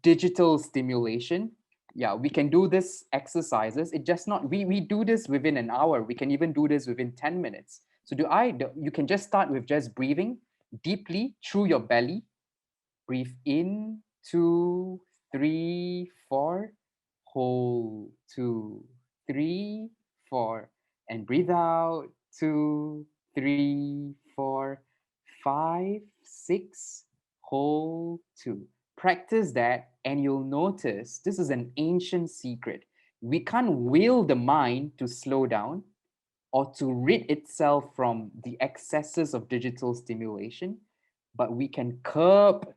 digital stimulation. Yeah, we can do this exercises. It just not, we do this within an hour. We can even do this within 10 minutes. So you can just start with just breathing deeply through your belly. Breathe in, 2, 3, 4. Hold, 2, 3, 4. And breathe out, 2, 3, 4, 5, 6. Hold, 2. Practice that, and you'll notice this is an ancient secret. We can't will the mind to slow down or to rid itself from the excesses of digital stimulation, but we can curb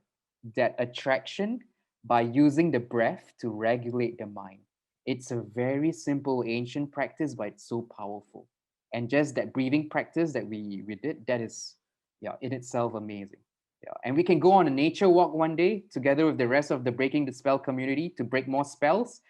that attraction by using the breath to regulate the mind. It's a very simple ancient practice, but it's so powerful. And just that breathing practice that we did, that is, yeah, in itself amazing. Yeah. And we can go on a nature walk one day together with the rest of the Breaking the Spell community to break more spells.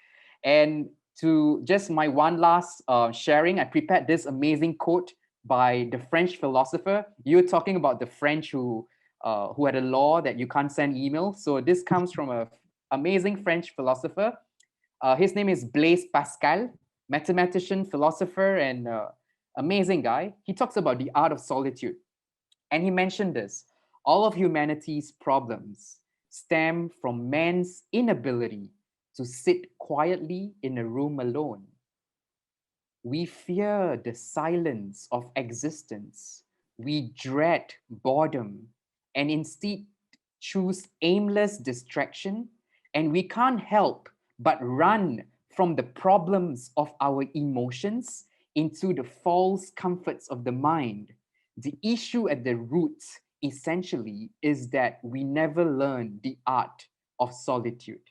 And to just my one last sharing, I prepared this amazing quote by the French philosopher. You were talking about the French who had a law that you can't send emails. So this comes from a amazing French philosopher. His name is Blaise Pascal, mathematician, philosopher, and amazing guy. He talks about the art of solitude. And he mentioned this: all of humanity's problems stem from man's inability to sit quietly in a room alone. We fear the silence of existence. We dread boredom and instead choose aimless distraction. And we can't help but run from the problems of our emotions into the false comforts of the mind. The issue at the root, essentially, is that we never learn the art of solitude.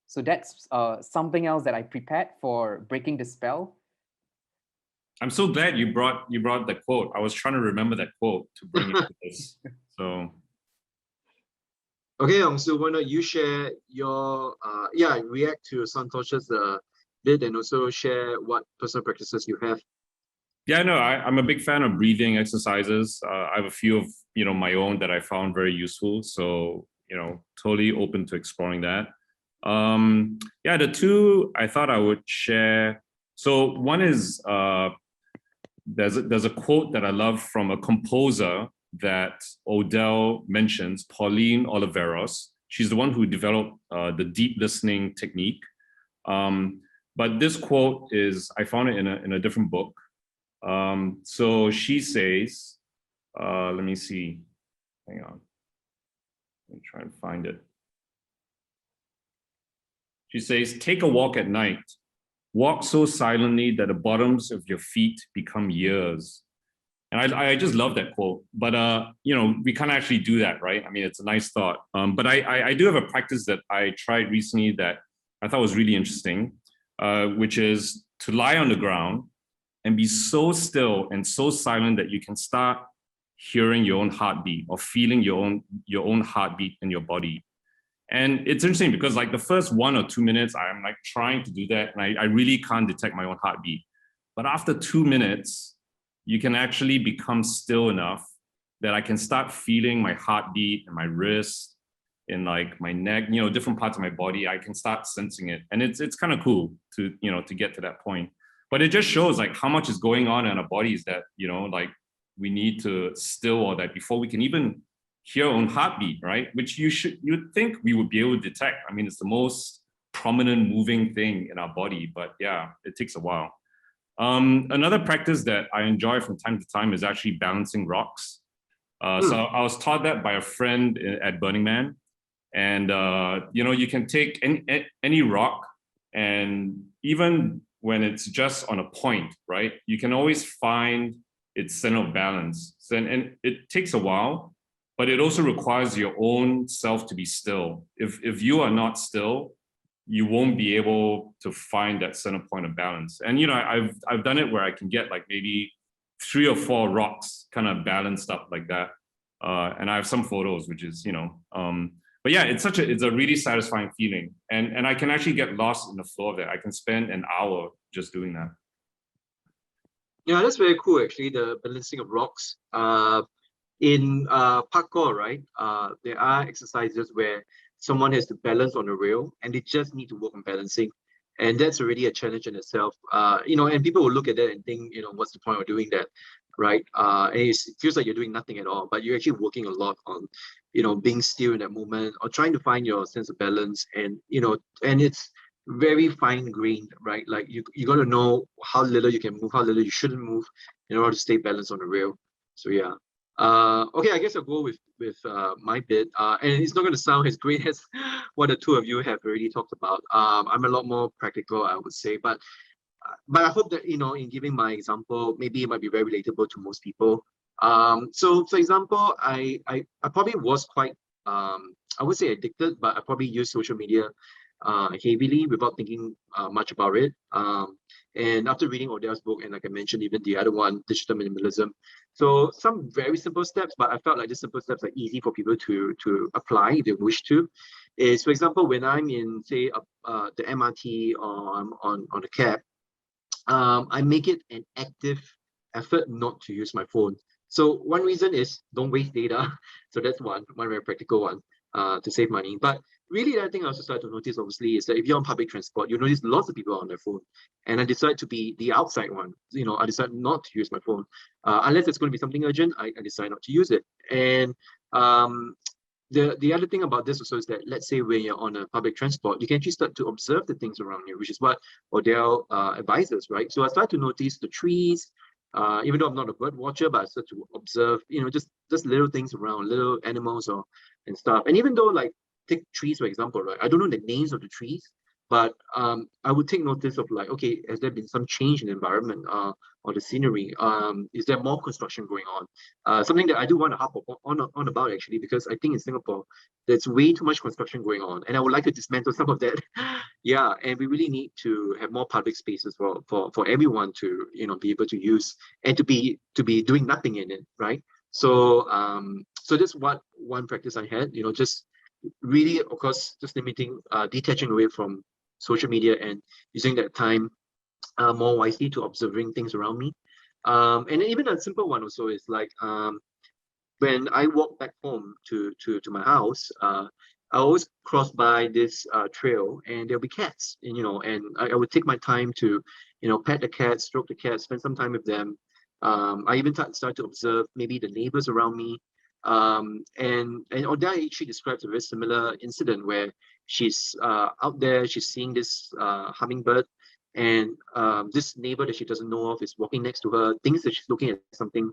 So that's something else that I prepared for breaking the spell. I'm so glad you brought the quote. I was trying to remember that quote to bring it to this. So Okay, Unsu, why not you share your react to Santosh's bit and also share what personal practices you have. yeah, no, I'm a big fan of breathing exercises. I have a few of my own that I found very useful. So totally open to exploring that. Yeah, the two I thought I would share. So one is there's a quote that I love from a composer that Odell mentions, Pauline Oliveros. She's the one who developed the deep listening technique. But this quote I found it in a different book. So she says, let me see, hang on, let me try and find it. She says, take a walk at night. Walk so silently that the bottoms of your feet become ears. And I just love that quote. But, we can't actually do that, right? I mean, it's a nice thought. But I do have a practice that I tried recently that I thought was really interesting, which is to lie on the ground and be so still and so silent that you can start hearing your own heartbeat or feeling your own heartbeat in your body. And it's interesting because like the first 1 or 2 minutes, I'm like trying to do that and I really can't detect my own heartbeat. But after 2 minutes, you can actually become still enough that I can start feeling my heartbeat in my wrist, in like my neck, different parts of my body. I can start sensing it. And it's kind of cool to get to that point. But it just shows like how much is going on in our bodies that, like we need to still all that before we can even hear our own heartbeat, right? Which you'd think we would be able to detect. I mean, it's the most prominent moving thing in our body, but yeah, it takes a while. Another practice that I enjoy from time to time is actually balancing rocks. So I was taught that by a friend at Burning Man. And, you can take any rock, and even when it's just on a point, right, you can always find its center of balance. And it takes a while, but it also requires your own self to be still. If you are not still, you won't be able to find that center point of balance. And I've done it where I can get like maybe 3 or 4 rocks kind of balanced up like that. And I have some photos, which is but yeah, it's a really satisfying feeling, and I can actually get lost in the flow of it. I can spend an hour just doing that. Yeah, that's very cool actually, the balancing of rocks. In parkour, right? There are exercises where someone has to balance on a rail and they just need to work on balancing. And that's already a challenge in itself. And people will look at that and think, what's the point of doing that, right? And it feels like you're doing nothing at all, but you're actually working a lot on, being still in that moment or trying to find your sense of balance. And, and it's very fine-grained, right? Like you got to know how little you can move, how little you shouldn't move in order to stay balanced on the rail. So yeah. Okay, I guess I'll go with my bit, and it's not going to sound as great as what the two of you have already talked about. I'm a lot more practical, I would say, but I hope that in giving my example, maybe it might be very relatable to most people. So for example, I probably was quite I would say addicted, but I probably used social media heavily without thinking much about it. And after reading Odell's book, and like I mentioned, even the other one, Digital Minimalism, so some very simple steps, but I felt like these simple steps are easy for people to apply if they wish to. Is, for example, when I'm in, say, the MRT or I'm on a cab, I make it an active effort not to use my phone. So one reason is don't waste data. So that's one very practical one, to save money. But really, the other thing I also started to notice, obviously, is that if you're on public transport, you notice lots of people are on their phone. And I decide to be the outside one. I decide not to use my phone. Unless it's going to be something urgent, I decide not to use it. And the other thing about this also is that, let's say when you're on a public transport, you can actually start to observe the things around you, which is what Odell advises, right? So I start to notice the trees, even though I'm not a bird watcher, but I start to observe, just little things around, little animals and stuff. And even though, like, take trees for example, right? I don't know the names of the trees, but I would take notice of, like, okay, has there been some change in the environment or the scenery? Is there more construction going on? Something that I do want to harp on about, actually, because I think in Singapore there's way too much construction going on, and I would like to dismantle some of that. Yeah, and we really need to have more public spaces for everyone to be able to use and to be doing nothing in it, right? So so that's one practice I had, just really, of course, just limiting, detaching away from social media and using that time more wisely to observing things around me. And then even a simple one also is like, when I walk back home to my house, I always cross by this trail, and there'll be cats, and I would take my time to, pet the cats, stroke the cats, spend some time with them. I even start to observe maybe the neighbors around me. And Odell actually describes a very similar incident where she's out there, she's seeing this hummingbird, and this neighbor that she doesn't know of is walking next to her, thinks that she's looking at something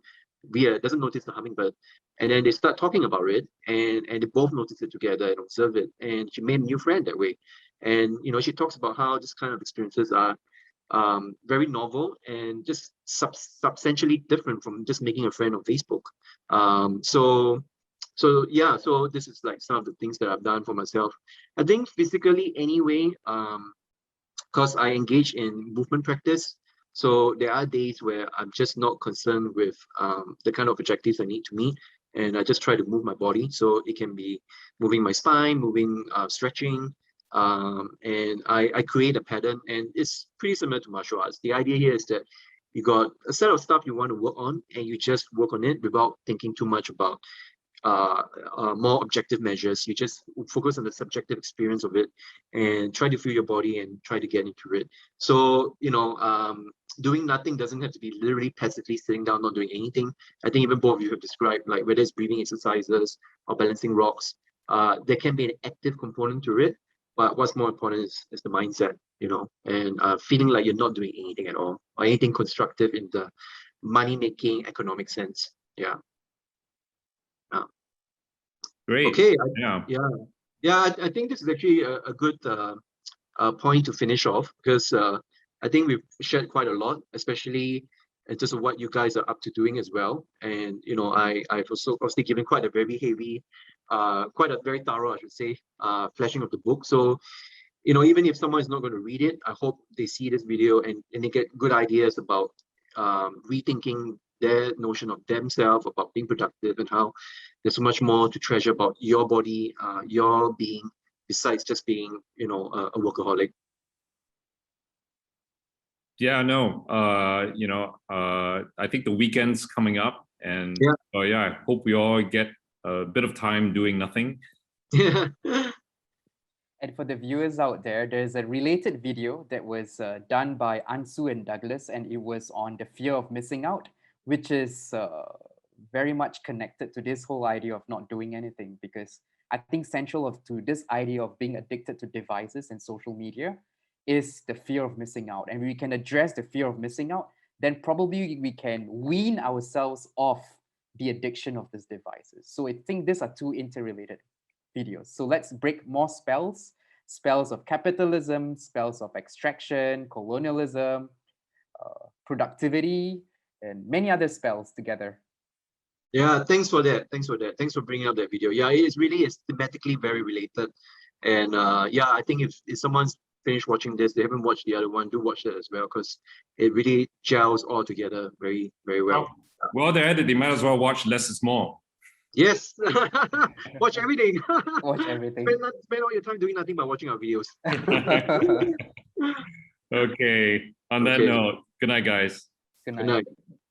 weird, doesn't notice the hummingbird, and then they start talking about it, and they both notice it together and observe it, and she made a new friend that way. And she talks about how this kind of experiences are very novel and just substantially different from just making a friend on Facebook. So yeah, so this is like some of the things that I've done for myself. I think physically anyway, because I engage in movement practice. So there are days where I'm just not concerned with the kind of objectives I need to meet, and I just try to move my body. So it can be moving my spine, moving, stretching, and I create a pattern, and it's pretty similar to martial arts. The idea here is that you got a set of stuff you want to work on, and you just work on it without thinking too much about more objective measures. You just focus on the subjective experience of it and try to feel your body and try to get into it. So doing nothing doesn't have to be literally passively sitting down not doing anything. I think even both of you have described, like, whether it's breathing exercises or balancing rocks, there can be an active component to it, but what's more important is the mindset, and feeling like you're not doing anything at all or anything constructive in the money-making economic sense. Yeah. Great. Okay. Yeah. I think this is actually a good point to finish off, because I think we've shared quite a lot, especially in terms of what you guys are up to doing as well. And I've also obviously given quite a very heavy, quite a very thorough, I should say, fleshing of the book. So even if someone is not going to read it, I hope they see this video and they get good ideas about rethinking their notion of themselves, about being productive, and how there's so much more to treasure about your body, your being, besides just being, a workaholic. Yeah, no, I think the weekend's coming up, and I hope we all get a bit of time doing nothing. Yeah. And for the viewers out there, there's a related video that was done by Unsu and Douglas, and it was on the fear of missing out, which is very much connected to this whole idea of not doing anything, because I think central to this idea of being addicted to devices and social media is the fear of missing out. And we can address the fear of missing out, then probably we can wean ourselves off the addiction of these devices. So I think these are two interrelated videos. So let's break more spells of capitalism, spells of extraction, colonialism, productivity, and many other spells together. Yeah, thanks for that. Thanks for bringing up that video. Yeah, it is really thematically very related. And yeah, I think if someone's finished watching this, they haven't watched the other one, do watch that as well, because it really gels all together very, very well. Well, they're at it, they might as well watch Less is More. Yes. Watch everything. Watch everything. Spend all your time doing nothing but watching our videos. Okay. On that Okay. note, good night, guys. Good Good night. night.